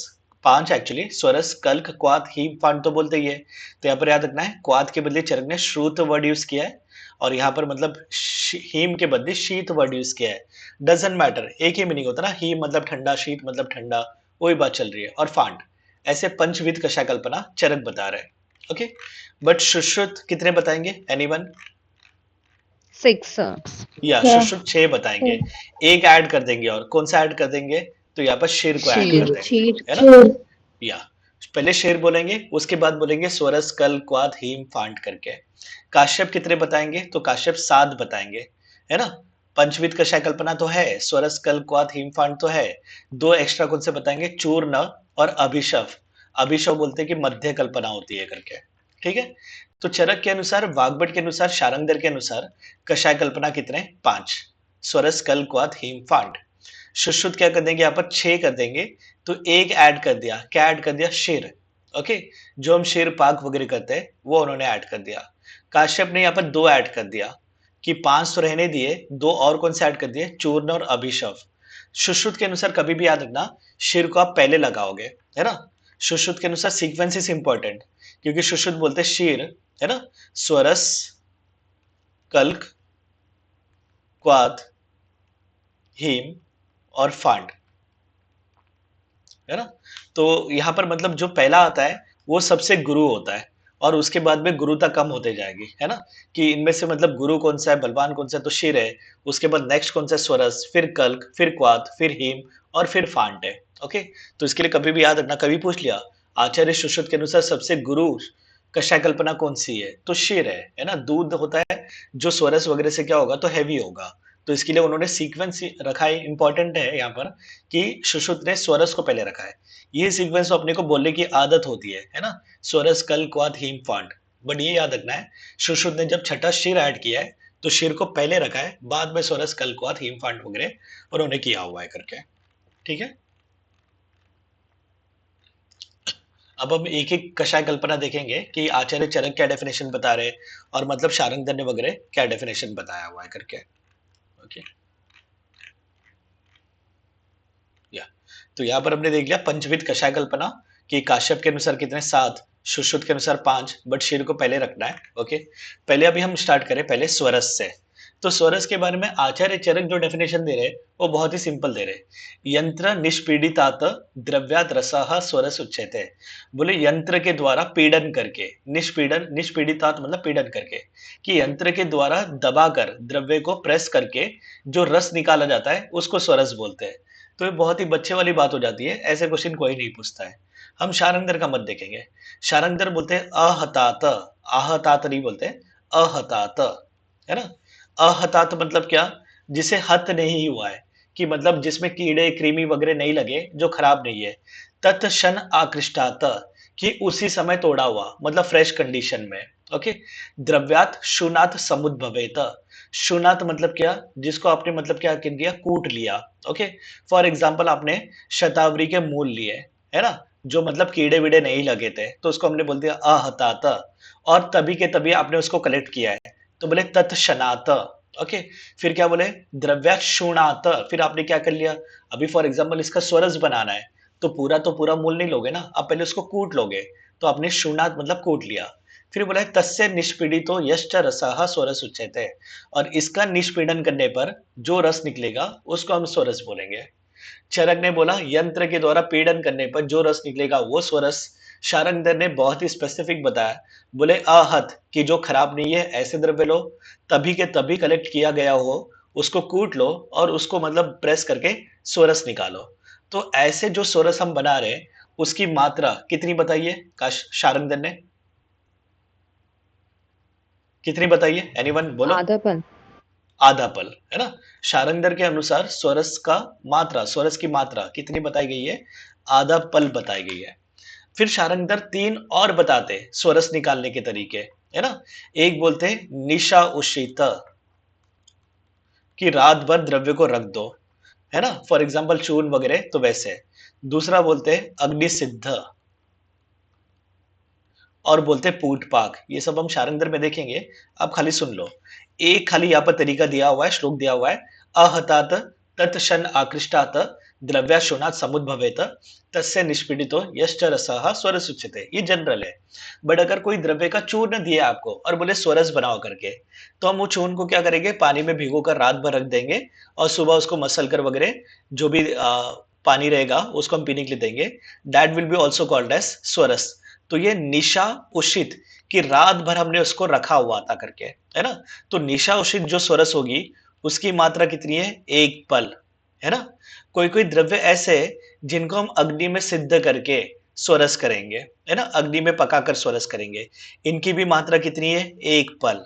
5 एक्चुअली, स्वरस, कल्क, क्वाथ, हीम, फांट तो बोलते ही है। तो यहाँ पर याद रखना है, क्वाथ के बदले चरक ने श्रुत वर्ड यूज किया है और यहाँ पर मतलब हीम के बदले शीत वर्ड यूज किया है। डजंट मैटर, एक ही मीनिंग होता है ना, हीम मतलब ठंडा, शीत मतलब ठंडा, वही बात चल रही है। और फांट, ऐसे पंचविध कषाय कल्पना चरक बता रहे हैं। ओके, बट सुश्रुत कितने बताएंगे? एनीवन? 6 या सुश्रुत 6 बताएंगे, एक ऐड कर देंगे। और कौन सा ऐड कर देंगे? तो यहाँ पर शेर को ऐड कर शीर देंगे, है ना? या पहले शेर बोलेंगे, उसके बाद बोलेंगे स्वरस, कल, क्वाथ, हीम, फांट करके। काश्यप कितने बताएंगे? तो काश्यप 7 बताएंगे, है ना? पंचविध कषाय कल्पना तो है, स्वरस, कल, क्वाथ, हीम, फांट तो है। 2 एक्स्ट्रा कौन से बताएंगे? चूर्ण और अभिशव। अभिशव बोलते हैं कि मध्य कल्पना होती है करके। ठीक है, तो चरक के अनुसार, वाग्भट के अनुसार, शारंगधर के अनुसार कषाय कल्पना कितने? 5। स्वरस, कल, क्वाथ, हीम, फांट। सुश्रुत क्या कर देंगे? यहाँ पर 6 कर देंगे, तो एक ऐड कर दिया। क्या ऐड कर दिया? शेर। ओके, जो हम शेर पाक वगैरह करते हैं वो उन्होंने ऐड कर दिया। काश्यप ने यहाँ पर 2 ऐड कर दिया कि 5 तो रहने दिए, 2 और कौन से ऐड कर दिए? चूर्ण और अभिशव। सुश्रुत के अनुसार कभी भी याद रखना, शेर को आप पहले लगाओगे, है ना? सुश्रुत के अनुसार सीक्वेंस इज इंपॉर्टेंट, क्योंकि सुश्रुत बोलते हैं शीर, है ना? स्वरस, कल्क, क्वाथ, हीम और फांट, है ना? तो यहाँ पर मतलब जो पहला आता है वो सबसे गुरु होता है और उसके बाद में गुरुता कम होते जाएगी, है ना? कि इनमें से मतलब गुरु कौन सा है, बलवान कौन सा है? तो शिर है। उसके बाद नेक्स्ट कौन सा है? स्वरस, फिर कल्क, फिर क्वाथ, फिर हीम और फिर फांट है। ओके, तो इसके लिए कभी भी याद रखना, कभी पूछ लिया आचार्य सुश्रुत के अनुसार सबसे गुरु कषाय कल्पना कौन सी है? तो शिर है ना? दूध होता है जो स्वरस वगैरह से क्या होगा? तो हैवी होगा। तो इसके लिए उन्होंने सीक्वेंस रखा है, इंपॉर्टेंट है यहाँ पर कि सुश्रुत ने स्वरस को पहले रखा है। ये सीक्वेंस अपने को बोलने की आदत होती है ना? स्वरस, कल, क्वाथ, हीम, फांट। बट ये याद रखना है, सुश्रुत ने जब छठा शिर ऐड किया है तो शिर को पहले रखा है, बाद में स्वरस, कल, क्वाथ, हीम, फांट वगैरह उन्होंने किया हुआ है करके। ठीक है, अब हम एक एक कषाय कल्पना देखेंगे कि आचार्य चरक क्या डेफिनेशन बता रहे हैं और मतलब शारंगधर ने वगैरह क्या डेफिनेशन बताया हुआ है करके। ओके, या तो यहाँ पर हमने देख लिया पंचविध कषाय कल्पना कि काश्यप के अनुसार कितने? 7, सुश्रुत के अनुसार 5, बट शीर को पहले रखना है। ओके, पहले अभी हम स्टार्ट करें पहले स्वरस से। तो स्वरस के बारे में आचार्य चरक जो डेफिनेशन दे रहे हैं वो बहुत ही सिंपल दे रहे हैं। यंत्र निष्पीडितात द्रव्यात रसः स्वरस उच्यते। बोले यंत्र के द्वारा पीड़न करके, निष्पीडन, निष्पीडितात मतलब पीड़न करके, कि यंत्र के द्वारा दबाकर द्रव्य को प्रेस करके जो रस निकाला जाता है उसको स्वरस बोलते हैं। तो ये बहुत ही बच्चे वाली बात हो जाती है, ऐसे क्वेश्चन कोई नहीं पूछता है। हम शारंगधर का मत देखेंगे। शारंगधर बोलते हैं अहतात, आहतात नहीं बोलते, अहतात, है ना? अहतात मतलब क्या? जिसे हत नहीं हुआ है, कि मतलब जिसमें कीड़े कृमि वगैरह नहीं लगे, जो खराब नहीं है। तत्क्षण आकृष्टात, कि उसी समय तोड़ा हुआ, मतलब फ्रेश कंडीशन में। ओके। द्रव्यात शूनात समुद्भवेत, शूनात मतलब क्या, जिसको आपने मतलब क्या कर दिया, कूट लिया। ओके। फॉर एग्जाम्पल आपने शतावरी के मूल लिए, है ना, जो मतलब कीड़े वीड़े नहीं लगे थे, तो उसको हमने बोल दिया आहतात, और तभी के तभी आपने उसको कलेक्ट किया है, तो बोले तत्क्षणात। ओके। फिर क्या बोले, द्रव्याशुणात, फिर आपने क्या कर लिया, अभी फॉर एग्जाम्पल इसका स्वरस बनाना है, तो पूरा मूल नहीं लोगे ना, आप पहले उसको कूट लोगे, तो आपने शुणात मतलब कूट लिया। फिर बोला है तस्य निष्पीडितो यश्च रसः स्वरस उच्यते, और इसका निष्पीडन करने पर जो रस निकलेगा उसको हम स्वरस बोलेंगे। चरक ने बोला यंत्र के द्वारा पीड़न करने पर जो रस निकलेगा वो स्वरस। शारंगधर ने बहुत ही स्पेसिफिक बताया, बोले आहत, कि जो खराब नहीं है ऐसे द्रव्य लो, तभी के तभी कलेक्ट किया गया हो, उसको कूट लो और उसको मतलब प्रेस करके स्वरस निकालो। तो ऐसे जो स्वरस हम बना रहे हैं उसकी मात्रा कितनी बताइए, शारंगधर ने कितनी बताइए, एनीवन बोलो। आधा पल। आधा पल, है ना। शारंगधर के अनुसार स्वरस की मात्रा कितनी बताई गई है, आधा पल बताई गई है। फिर शारंगधर तीन और बताते स्वरस निकालने के तरीके, है ना। एक बोलते हैं निशा उषित, कि रात भर द्रव्य को रख दो, है ना, फॉर एग्जाम्पल चूर्ण वगैरह, तो वैसे। दूसरा बोलते हैं अग्नि सिद्ध, और बोलते हैं पूट पाक। ये सब हम शारंगधर में देखेंगे, आप खाली सुन लो। एक खाली यहाँ पर तरीका दिया हुआ है, श्लोक दिया हुआ है, अहतात तत्शन आकृष्टात द्रव्याशुनात समुद्भवेत तस्य निष्पीडितो यश्च रसः स्वरस उच्यते। ये जनरल है। बट अगर कोई द्रव्य का चूर्ण दिया आपको और बोले स्वरस बनाओ करके, तो हम वो चूर्ण को क्या करेंगे, पानी में भिगो कर रात भर रख देंगे, और सुबह उसको मसल कर वगैरह जो भी पानी रहेगा उसको हम पीने के लिए देंगे। That will be also called as स्वरस। तो ये निशा उषित, कि रात भर हमने उसको रखा हुआ था करके, है ना। तो निशा उषित जो स्वरस होगी उसकी मात्रा कितनी है, एक पल, है ना। कोई कोई द्रव्य ऐसे जिनको हम अग्नि में सिद्ध करके स्वरस करेंगे, है ना, अग्नि में पकाकर स्वरस करेंगे, इनकी भी मात्रा कितनी है, एक पल।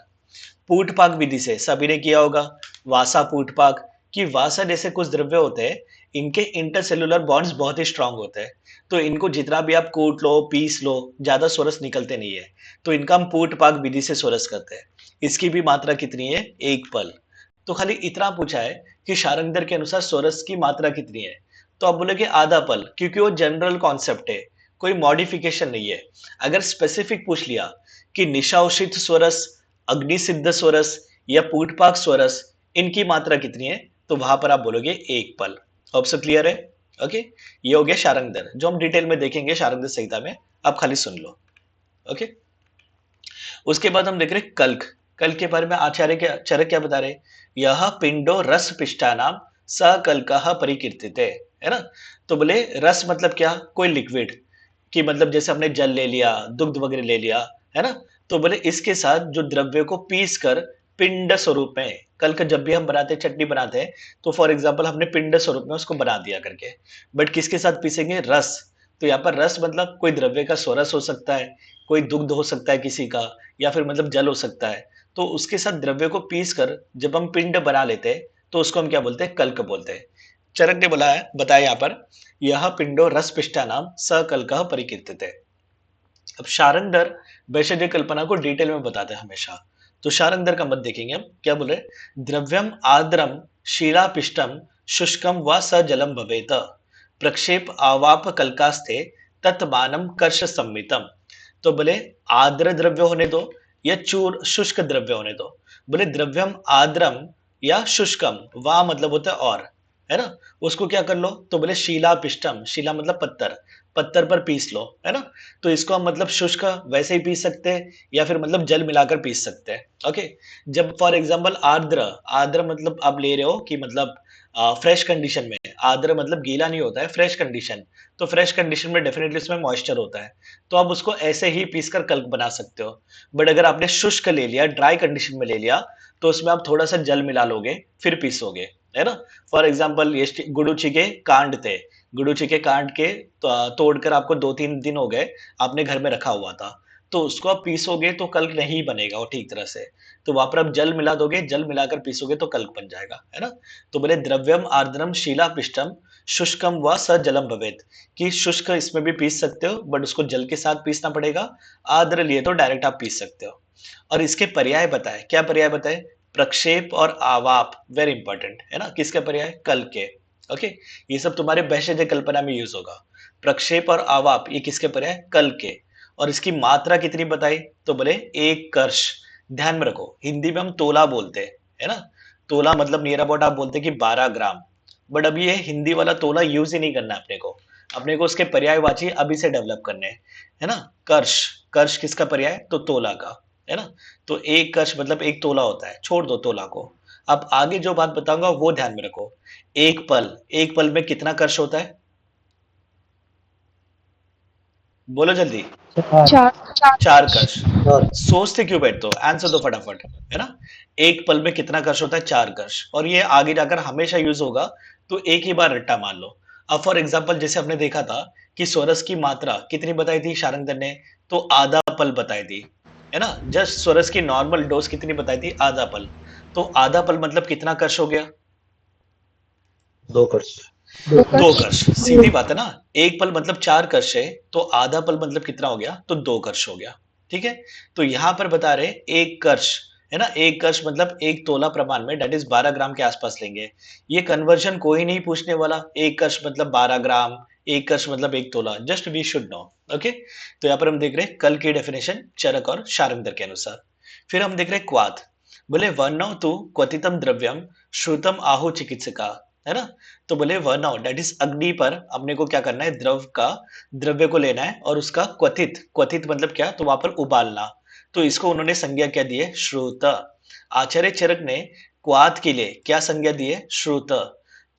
पूटपाक विधि से सभी ने किया होगा, वासा पूटपाक, कि वासा जैसे कुछ द्रव्य होते हैं, इनके इंटरसेलुलर बॉन्ड्स बहुत ही स्ट्रांग होते हैं, तो इनको जितना भी आप कूट लो पीस लो, ज्यादा स्वरस निकलते नहीं है, तो इनका हम पूटपाक विधि से स्वरस करते हैं। इसकी भी मात्रा कितनी है, एक पल। तो खाली इतना पूछा है कि शारंगधर के अनुसार स्वरस की मात्रा कितनी है, तो आप बोले कि आधा पल, क्योंकि वो जनरल कॉन्सेप्ट है, कोई मॉडिफिकेशन नहीं है। अगर स्पेसिफिक पूछ लिया कि निशाउषित स्वरस, अग्नि सिद्ध स्वरस या पूटपाक स्वरस, इनकी मात्रा कितनी है, तो वहां पर आप बोलोगे एक पल। ऑप्शन क्लियर है। ओके। ये हो गया शारंगधर, जो हम डिटेल में देखेंगे शारंगधर संहिता में, आप खाली सुन लो। ओके। उसके बाद हम देख रहे कल्क। कल्क के बारे में चरक क्या बता रहे, यह पिंडो रस पिष्टानाम सकल्कः परिकीर्तिते, है ना। तो बोले रस मतलब क्या, कोई लिक्विड, कि मतलब जैसे हमने जल ले लिया, दुग्ध वगैरह ले लिया, है ना। तो बोले इसके साथ जो द्रव्य को पीस कर पिंड स्वरूप में, कल का जब भी हम बनाते हैं, चटनी बनाते हैं, तो फॉर एग्जाम्पल हमने पिंड स्वरूप में उसको बना दिया करके, बट किसके साथ पीसेंगे, रस। तो यहाँ पर रस मतलब कोई द्रव्य का स्वरस हो सकता है, कोई दुग्ध हो सकता है किसी का, या फिर मतलब जल हो सकता है, तो उसके साथ द्रव्य को पीस कर जब हम पिंड बना लेते हैं, तो उसको हम क्या बोलते हैं, कल्क बोलते हैं। चरक ने बताया यहाँ पर, यह पिंडो रस पिष्टा नाम सकल्कः परिकीर्तिते। अब शारंगधर वैशज्य कल्पना को डिटेल में बताते हैं हमेशा, तो शारंगधर का मत देखेंगे हम, क्या बोले, द्रव्यम आद्रम शिलापिष्टम शुष्कम व सजलम भवेत प्रक्षेप आवाप कल्कास्ते तत्मानम कर्ष सम्मितम। तो बोले आर्द्र द्रव्य होने दो या चूर शुष्क द्रव्य होने दो। बोले द्रव्यम आद्रम या शुष्कम, वा मतलब होता है और, है ना, उसको क्या कर लो, तो बोले शीला पिष्टम, शीला मतलब पत्थर, पत्थर पर पीस लो, है ना। तो इसको हम मतलब शुष्क वैसे ही पीस सकते हैं, या फिर मतलब जल मिलाकर पीस सकते हैं। ओके। जब फॉर एग्जांपल आर्द्र, आर्द्र मतलब आप ले रहे हो कि मतलब फ्रेश कंडीशन में, आर्द्र मतलब गीला नहीं होता है, फ्रेश कंडीशन, तो फ्रेश कंडीशन में डेफिनेटली उसमें मॉइस्चर होता है, तो आप उसको ऐसे ही पीस कर कल्क बना सकते हो। बट अगर आपने शुष्क ले लिया, ड्राई कंडीशन में ले लिया, तो उसमें आप थोड़ा सा जल मिला लोगे फिर पीसोगे, है ना। फॉर एग्जाम्पल ये गुड़ुची के कांड थे, गुड़ुची के कांड के तोड़कर आपको 2-3 दिन हो गए, आपने घर में रखा हुआ था, तो उसको आप पीसोगे तो कल्क नहीं बनेगा वो ठीक तरह से। तो वहाँ पर आप जल मिला दोगे, जल मिलाकर पीसोगे तो कल्क बन जाएगा, है ना? तो बोले द्रव्यम आर्द्रम शिलापिष्टम शुष्कम व स जलम भवेत, कि शुष्क इसमें भी पीस सकते हो बट उसको जल के साथ पीसना पड़ेगा, आर्द्र लिए तो डायरेक्ट आप पीस सकते हो। और इसके पर्याय बताए, क्या पर्याय बताए? प्रक्षेप और आवाप, वेरी इंपॉर्टेंट है ना, किसका पर्याय? कल के। ओके, ये सब तुम्हारे बहशज कल्पना में यूज होगा। प्रक्षेप और आवाप ये किसके पर्याय? कल के। और इसकी मात्रा कितनी बताई? तो बोले 1 कर्ष। ध्यान में रखो, हिंदी में हम तोला बोलते हैं, है ना? तोला मतलब नियर अबाउट आप बोलते हैं कि 12 ग्राम, बट अभी ये हिंदी वाला तोला यूज ही नहीं करना है अपने को उसके पर्यायवाची अभी से डेवलप करने हैं, है ना? कर्ष, कर्ष किसका पर्याय? तो तोला का, है ना? तो 1 कर्ष मतलब 1 तोला होता है, छोड़ दो तोला को। अब आगे जो बात बताऊंगा वो ध्यान में रखो। एक पल में कितना कर्ष होता है? बोलो जल्दी। 4 4 कर्ष। और सोचते क्यों बैठते हो? आंसर दो फटाफट, है ना? एक पल में कितना कर्ष होता है? 4 कर्ष। और ये आगे जाकर हमेशा यूज होगा, तो एक ही बार रट्टा मान लो। अब फॉर एग्जांपल जैसे हमने देखा था कि स्वरस की मात्रा कितनी बताई थी शारंगधर ने? तो आधा पल बताई थी, है ना? जस्ट स्वरस की नॉर्मल डोज कितनी बताई थी? आधा पल। तो आधा पल मतलब कितना कर्ष हो गया? 2 कर्ष। 2 कर्ष। सीधी बात है ना? एक पल मतलब 4 कर्ष है, तो आधा पल मतलब कितना हो गया? तो 2 कर्ष हो गया। ठीक है? तो यहां पर बता रहे 1 कर्ष, है ना? 1 कर्ष मतलब 1 तोला प्रमाण में, दैट इज 12 ग्राम के आसपास लेंगे। ये कन्वर्जन कोई नहीं पूछने वाला, 1 कर्ष मतलब 12 ग्राम, 1 कर्ष मतलब 1 तोला, just we should know. Okay, तो यहां पर हम देख रहे हैं कल की डेफिनेशन चरक और शारंगधर के अनुसार। फिर हम देख रहे हैं क्वाथ। बोले वर्णव तु क्वथितम द्रव्यम श्रुतम आहु चिकित्सका, है ना? तो बोले वर्णव दैट इज अग्नि पर अपने को क्या करना है? द्रव्य को लेना है और उसका क्वथित, क्वथित मतलब क्या? तो वहां पर उबालना। तो इसको उन्होंने संज्ञा क्या दी है? श्रुत। आचार्य चरक ने क्वाथ के लिए क्या संज्ञा दी है? श्रुत।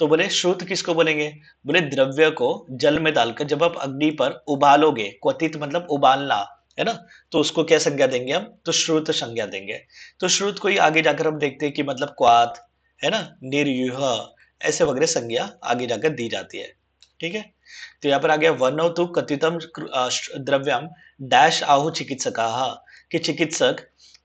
तो बोले श्रुत किसको बोलेंगे? बोले द्रव्य को जल में डालकर जब आप अग्नि पर उबालोगे, क्वथित मतलब उबालना, है ना? तो उसको क्या संज्ञा देंगे हम? तो श्रुत संज्ञा देंगे। तो श्रुत को ही आगे जाकर हम देखते हैं कि मतलब क्वाथ, है ना? निर्यूह, ऐसे वगैरह संज्ञा आगे जाकर दी जाती है। ठीक है? तो यहाँ पर आ गया वर्णव तु कथितम द्रव्यम डैश आहु चिकित्सकाः, कि चिकित्सक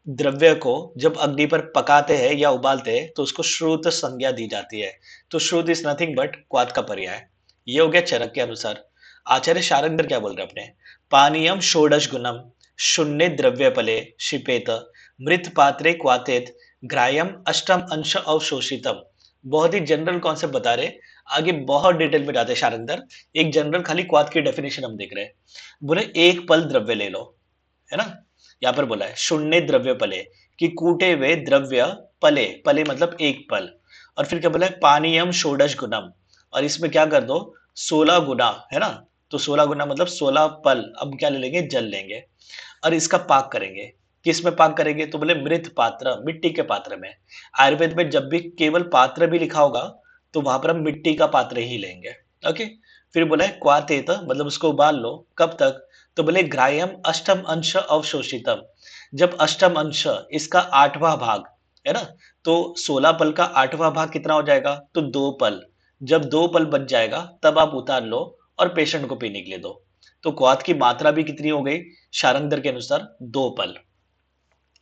द्रव्य को जब अग्नि पर पकाते हैं या उबालते हैं तो उसको श्रुत संज्ञा दी जाती है। तो श्रुत इज नथिंग बट क्वाथ का पर्याय। ये हो गया चरक के अनुसार। आचार्य शारंगधर क्या बोल रहे हैं अपने? पानीयम षोडश गुणम शून्य द्रव्य पले क्षिपेत मृत पात्रे क्वाथेत ग्राह्यम अष्टम अंश अवशोषितम। बहुत ही जनरल कॉन्सेप्ट बता रहे, आगे बहुत डिटेल में जाते हैं शारंगधर। एक जनरल खाली क्वाथ की डेफिनेशन हम देख रहे हैं। बोले एक पल द्रव्य ले लो, है ना? यहाँ पर बोला है शून्य द्रव्य पले, कि कूटे हुए द्रव्य पले, पले मतलब एक पल। और फिर क्या बोला है? पानीयम षोडश गुणम, और इसमें क्या कर दो? 16 गुना, है ना? तो 16 गुना मतलब 16 पल। अब क्या ले लेंगे? जल लेंगे और इसका पाक करेंगे। किस में पाक करेंगे? तो बोले मृत पात्र, मिट्टी के पात्र में। आयुर्वेद में जब भी केवल पात्र भी लिखा होगा तो वहां पर हम मिट्टी का पात्र ही लेंगे। ओके, फिर बोला है क्वातेत मतलब उसको उबाल लो। कब तक? तो बोले ग्राह्यम अष्टम अंश अवशोषितम, जब अष्टम अंश इसका 8वां भाग, है ना? तो 16 पल का 8वां भाग कितना हो जाएगा? तो 2 पल। जब 2 पल बच जाएगा तब आप उतार लो और पेशेंट को पीने के लिए दो। तो क्वाथ की मात्रा भी कितनी हो गई शारंगधर के अनुसार? 2 पल।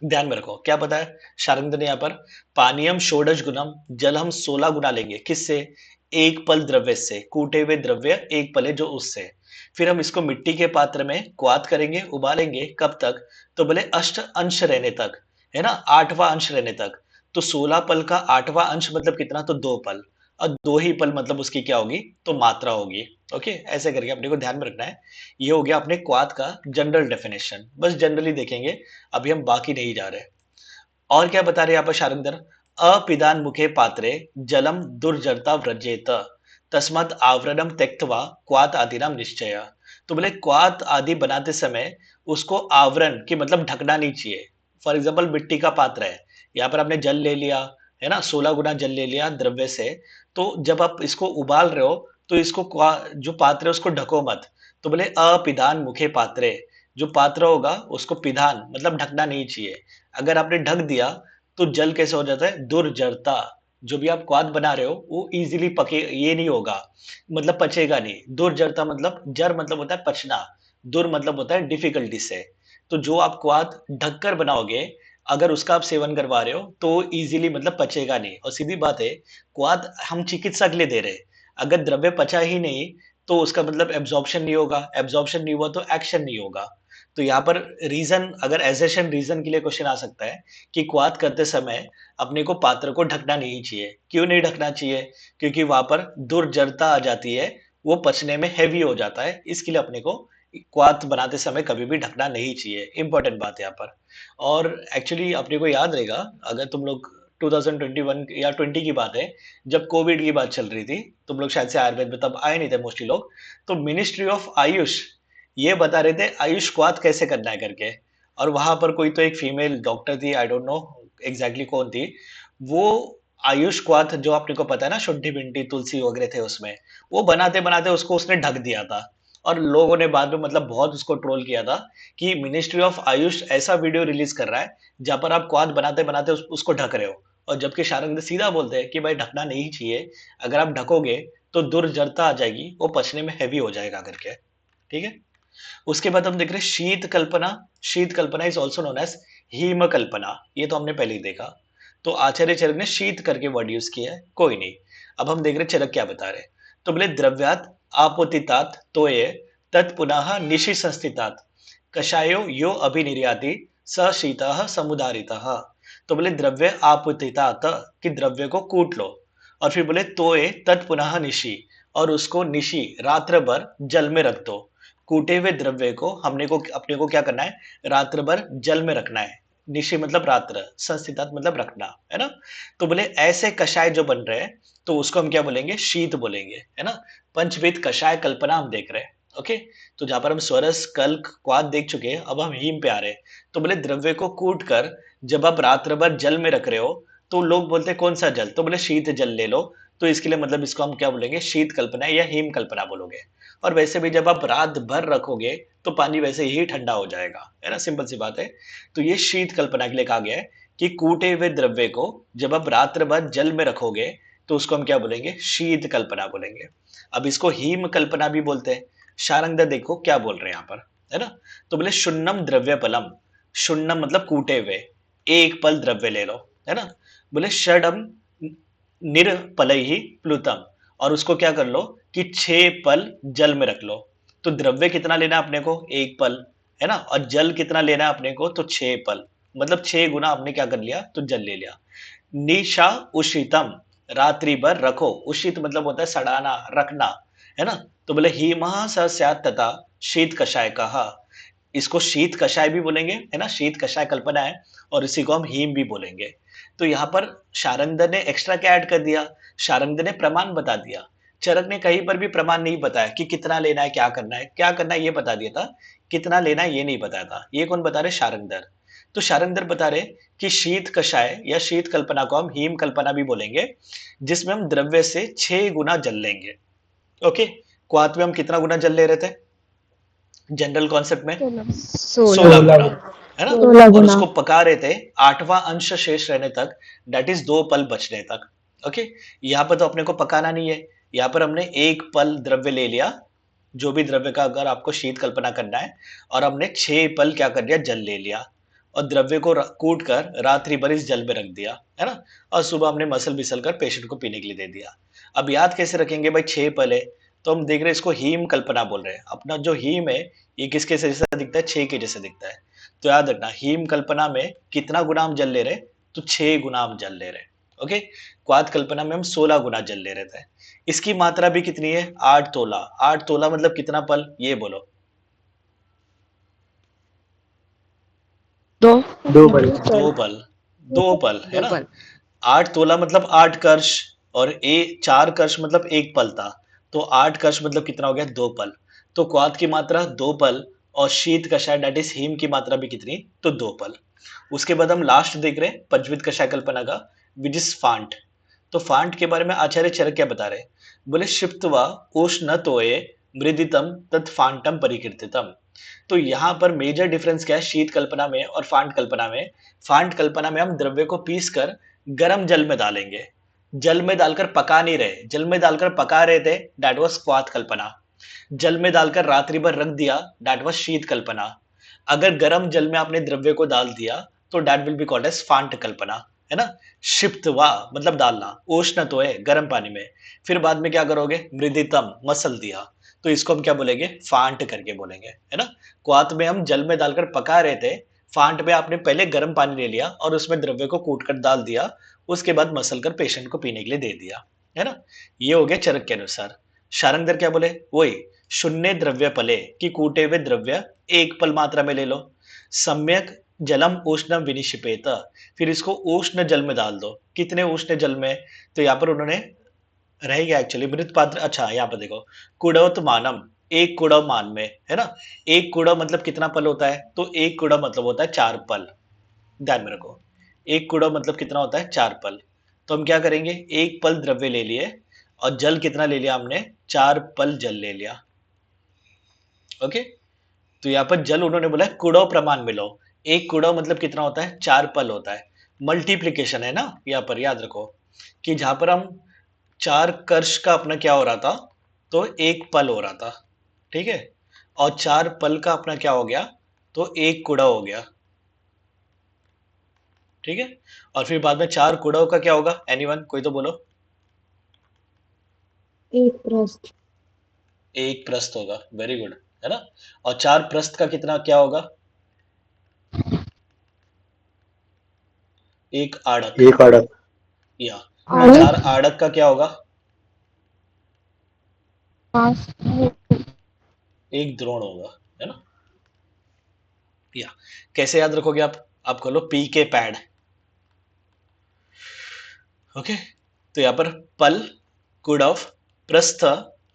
ध्यान में रखो क्या बताया शारंगधर ने यहाँ पर? पानीयम षोडश गुणम, जल हम 16 गुना लेंगे। किससे? एक पल द्रव्य से, कूटे हुए द्रव्य एक पल है जो उससे। फिर हम इसको मिट्टी के पात्र में क्वाथ करेंगे, उबालेंगे। कब तक? तो बोले अष्ट अंश रहने तक, है ना? 8वां अंश रहने तक। तो 16 पल का 8वां अंश मतलब कितना? तो 2 पल। और 2 ही पल मतलब उसकी क्या होगी? तो मात्रा होगी। ओके, ऐसे करके अपने को ध्यान में रखना है। ये हो गया अपने क्वाथ का जनरल डेफिनेशन, बस जनरली देखेंगे, अभी हम बाकी नहीं जा रहे। और क्या बता रहे हैं यहाँ पर शारंगधर? अपिदान मुखे पात्रे जलम दुर्जरता व्रजेत तस्मात् आवरणम त्यक्त्वा क्वाथ आदिनाम निश्चय। तो बोले क्वाथ आदि बनाते समय उसको आवरण की मतलब ढकना नहीं चाहिए। फॉर एग्जाम्पल मिट्टी का पात्र है, यहाँ पर आपने जल ले लिया, है ना? 16 गुना जल ले लिया द्रव्य से। तो जब आप इसको उबाल रहे हो तो इसको जो पात्र है उसको ढको मत। तो बोले अपिदान मुखे पात्रे, जो पात्र होगा उसको पिधान मतलब ढकना नहीं चाहिए। अगर आपने ढक दिया तो जल कैसे हो जाता है? दुर्जरता। जो भी आप क्वाथ बना रहे हो वो इजीली पके, ये नहीं होगा, मतलब पचेगा नहीं। दुर्जरता मतलब जर मतलब होता है पचना, दुर मतलब होता है डिफिकल्टी से। तो जो आप क्वाथ ढक कर बनाओगे, अगर उसका आप सेवन करवा रहे हो तो इजीली मतलब पचेगा नहीं। और सीधी बात है, क्वाथ हम चिकित्सा के लिए दे रहे हैं, अगर द्रव्य पचा ही नहीं तो उसका मतलब एब्जॉर्प्शन नहीं होगा, एब्जॉर्प्शन नहीं हुआ तो एक्शन नहीं होगा। तो यहाँ पर रीजन, अगर एसेशन रीजन के लिए क्वेश्चन आ सकता है कि क्वाथ करते समय अपने को पात्र को ढकना नहीं चाहिए। क्यों नहीं ढकना चाहिए? क्योंकि वहां पर दुर्जरता आ जाती है, वो पचने में हैवी हो जाता है, इसके लिए अपने को क्वाथ बनाते समय कभी भी ढकना नहीं चाहिए। इंपॉर्टेंट बात है यहाँ पर। और एक्चुअली अपने को याद रहेगा, अगर तुम लोग 2021 या 20 की बात है, जब कोविड की बात चल रही थी, तुम लोग शायद से आयुर्वेद में तब आए नहीं थे मोस्टली लोग, तो मिनिस्ट्री ऑफ आयुष ये बता रहे थे आयुष क्वाथ कैसे करना है करके। और वहां पर कोई तो एक फीमेल डॉक्टर थी, आई डोंट नो एग्जैक्टली कौन थी, वो आयुष क्वाथ जो आपने को पता है ना, शुंठी भिंडी तुलसी वगैरह थे उसमें, वो बनाते बनाते उसको उसने ढक दिया था। और लोगों ने बाद में मतलब बहुत उसको ट्रोल किया था कि मिनिस्ट्री ऑफ आयुष ऐसा वीडियो रिलीज कर रहा है जहां पर आप क्वाथ बनाते बनाते उसको ढक रहे हो। और जबकि शारंग सीधा बोलते हैं कि भाई ढकना नहीं चाहिए, अगर आप ढकोगे तो दुर्जरता आ जाएगी, वो पचने में हैवी हो जाएगा करके। ठीक है। उसके बाद हम देख रहे हैं शीत कल्पना। शीत कल्पना इज ऑल्सो नोन एज हीम कल्पना, ये तो हमने पहले ही देखा। तो आचार्य चरक ने शीत करके वर्ड यूज किया है, कोई नहीं। अब हम देख रहे चरक क्या बता रहे। तो बोले द्रव्यात आपोतितात तोये तत्पुनः निशि संस्थितात कषायो यो अभिनिर्याति स शीतः समुदारितः। तो बोले द्रव्य आपोतितात कि द्रव्य को कूट लो, और फिर बोले तोये तत्पुनः निशि, और उसको निशि रात्र भर जल में रख दो। कूटे हुए द्रव्य को अपने को क्या करना है, रात्र भर जल में रखना है। निशि मतलब रात्र, संस्थितात मतलब रखना, है ना। तो बोले ऐसे कषाय जो बन रहे हैं तो उसको हम क्या बोलेंगे, शीत बोलेंगे, है ना। पंचविध कषाय कल्पना हम देख रहे हैं। ओके। तो जहां पर हम स्वरस कल्क क्वाथ देख चुके हैं, अब हम हीम पे आ रहे हैं। तो बोले द्रव्य को कूट कर जब आप रात्र भर जल में रख रहे हो, तो लोग बोलते हैं कौन सा जल, तो बोले शीत जल ले लो। तो इसके लिए मतलब इसको हम क्या बोलेंगे, शीत कल्पना या हीम कल्पना बोलोगे। और वैसे भी जब आप रात भर रखोगे तो पानी वैसे ही ठंडा हो जाएगा, है ना, सिंपल सी बात है। तो ये शीत कल्पना के लिए कहा गया है कि कूटे हुए द्रव्य को जब आप रात्र भर जल में रखोगे तो उसको हम क्या बोलेंगे, शीत कल्पना बोलेंगे। अब इसको हीम कल्पना भी बोलते हैं। शारंगधर देखो क्या बोल रहे हैं यहाँ पर, है ना। तो बोले शून्यम द्रव्य पलम, शून्यम मतलब कूटे हुए, एक पल द्रव्य ले लो, है ना। बोले षडम निरपलैहि प्लुतम, और उसको क्या कर लो कि 6 पल जल में रख लो। तो द्रव्य कितना लेना है अपने को, 1 पल, है ना। और जल कितना लेना है अपने को, तो 6 पल, मतलब 6 गुना हमने क्या कर लिया, तो जल ले लिया। निशा उषितम, रात्रि भर रखो। उषित मतलब होता है सड़ाना, रखना, है ना। तो बोले हीमः स स्यात् तथा शीत कषाय कहा, इसको शीत कषाय भी बोलेंगे, है ना, शीत कषाय कल्पना है, और इसी को हम हीम भी बोलेंगे। तो यहाँ पर शारंगधर ने एक्स्ट्रा क्या ऐड कर दिया, शारंगधर ने प्रमाण बता दिया। चरक ने कहीं पर भी प्रमाण नहीं बताया कि कितना लेना है, क्या करना है, क्या करना है ये बता दिया था, कितना लेना है ये नहीं बताया था। ये कौन बता रहे, शारंगधर। तो शारंगधर बता रहे कि शीत कषाय या शीत कल्पना को हम हीम कल्पना भी बोलेंगे, जिसमें हम द्रव्य से 6 गुना जल लेंगे। ओके। क्वाथ में हम कितना गुना जल ले रहे थे जनरल कॉन्सेप्ट में, 16 गुना, है ना। 16 और गुना। उसको पका रहे थे 8वां अंश शेष रहने तक, दैट इज 2 पल बचने तक। ओके। यहाँ पर तो अपने को पकाना नहीं है, यहाँ पर हमने 1 पल द्रव्य ले लिया, जो भी द्रव्य का अगर आपको शीत कल्पना करना है, और हमने 6 पल क्या कर दिया, जल ले लिया, और द्रव्य को कूट कर रात्रि भर इस जल में रख दिया, है ना। और सुबह हमने मसल बिसल कर पेशेंट को पीने के लिए दे दिया। अब याद कैसे रखेंगे भाई, 6 पल है, तो हम देख रहे हैं इसको हीम कल्पना बोल रहे हैं। अपना जो हीम है ये किसके जैसा दिखता है, 6 के जैसे दिखता है। तो याद रखना हीम कल्पना में कितना गुना हम जल ले रहे हैं, तो 6 गुना हम जल ले रहे हैं। ओके। क्वाथ कल्पना में हम 16 गुना जल ले रहे थे। इसकी मात्रा भी कितनी है, 8 तोला। 8 तोला मतलब कितना पल, ये बोलो। 2 2 पल। 2 पल, 2 पल, है 2 ना। पल। 8 तोला मतलब 8 कर्ष, और 4 कर्ष मतलब 1 पल था, तो 8 कर्ष मतलब कितना हो गया, 2 पल। तो क्वाथ की मात्रा 2 पल, और शीत कषाय दैट इज हीम की मात्रा भी कितनी, तो 2 पल। उसके बाद हम लास्ट देख रहे हैं पंचविध कषाय कल्पना का, विच इज फांट। तो फांट के बारे में आचार्य चरक क्या बता रहे, बोले क्षिप्त्वा उष्ण तोये मृदितम तत् फांटम परिकीर्तितम। तो यहाँ पर मेजर डिफरेंस क्या है शीत कल्पना में और फांट कल्पना में। फांट कल्पना में हम द्रव्य को पीस कर गर्म जल में डालेंगे, जल में डालकर पका नहीं रहे, जल में डालकर पका रहे थे, दैट वाज क्वाथ कल्पना। जल में डालकर रात्रि भर रख दिया, दैट वाज शीत कल्पना। अगर गर्म जल में आपने द्रव्य को डाल दिया तो that will be called as फांट कल्पना, है ना। क्षिप्तवा मतलब डालना, उष्ण तो है गर्म पानी में, फिर बाद में क्या करोगे, मृदितम मसल दिया, तो इसको हम क्या बोलेंगे, फांट करके बोलेंगे, है ना। क्वाथ में हम जल में डालकर पका रहे थे, फांट में आपने पहले गर्म पानी ले लिया और उसमें द्रव्य को कूट कर डाल दिया, उसके बाद मसल कर पेशेंट को पीने के लिए दे दिया, है ना। ये हो गया चरक के अनुसार। शारंगधर क्या बोले, वही शून्य द्रव्य पले कि कूटे हुए द्रव्य एक पल मात्रा में ले लो, सम्यक जलम उष्ण विनिशिपेत, फिर इसको उष्ण जल में डाल दो। कितने उष्ण जल में, तो यहाँ पर उन्होंने रह गया एक्चुअली मृत पात्र, अच्छा यहाँ पर देखो, कुड़वत मानम, एक कुड़व मान में, है ना। एक कुड़व मतलब कितना पल होता है, तो एक कुड़व मतलब होता है 4 पल, ध्यान में रखो। एक कुड़व मतलब कितना होता है, 4 पल। तो हम क्या करेंगे, एक पल द्रव्य ले लिए और जल कितना ले लिया हमने, 4 पल जल ले लिया। ओके, तो यहाँ पर जल उन्होंने बोला है कुड़व प्रमाण में लो, एक कुड़व मतलब कितना होता है, 4 पल होता है। मल्टीप्लीकेशन है ना, यहाँ पर याद रखो कि जहां पर हम 4 कर्ष का अपना क्या हो रहा था, तो एक पल हो रहा था, ठीक है, और 4 पल का अपना क्या हो गया, तो एक कुड़व हो गया, ठीक है। और फिर बाद में 4 कुड़व का क्या होगा, एनीवन कोई तो बोलो, एक प्रस्थ। एक प्रस्थ होगा, वेरी गुड, है ना। और 4 प्रस्थ का कितना क्या होगा, एक आड़क, एक आड़क, या आड़क 4 आड़क का क्या होगा, 5 एक द्रोण होगा, है ना। या कैसे याद रखोगे आप खोलो पी के पैड, ओके। तो यहाँ पर पल, कुड़व, प्रस्थ,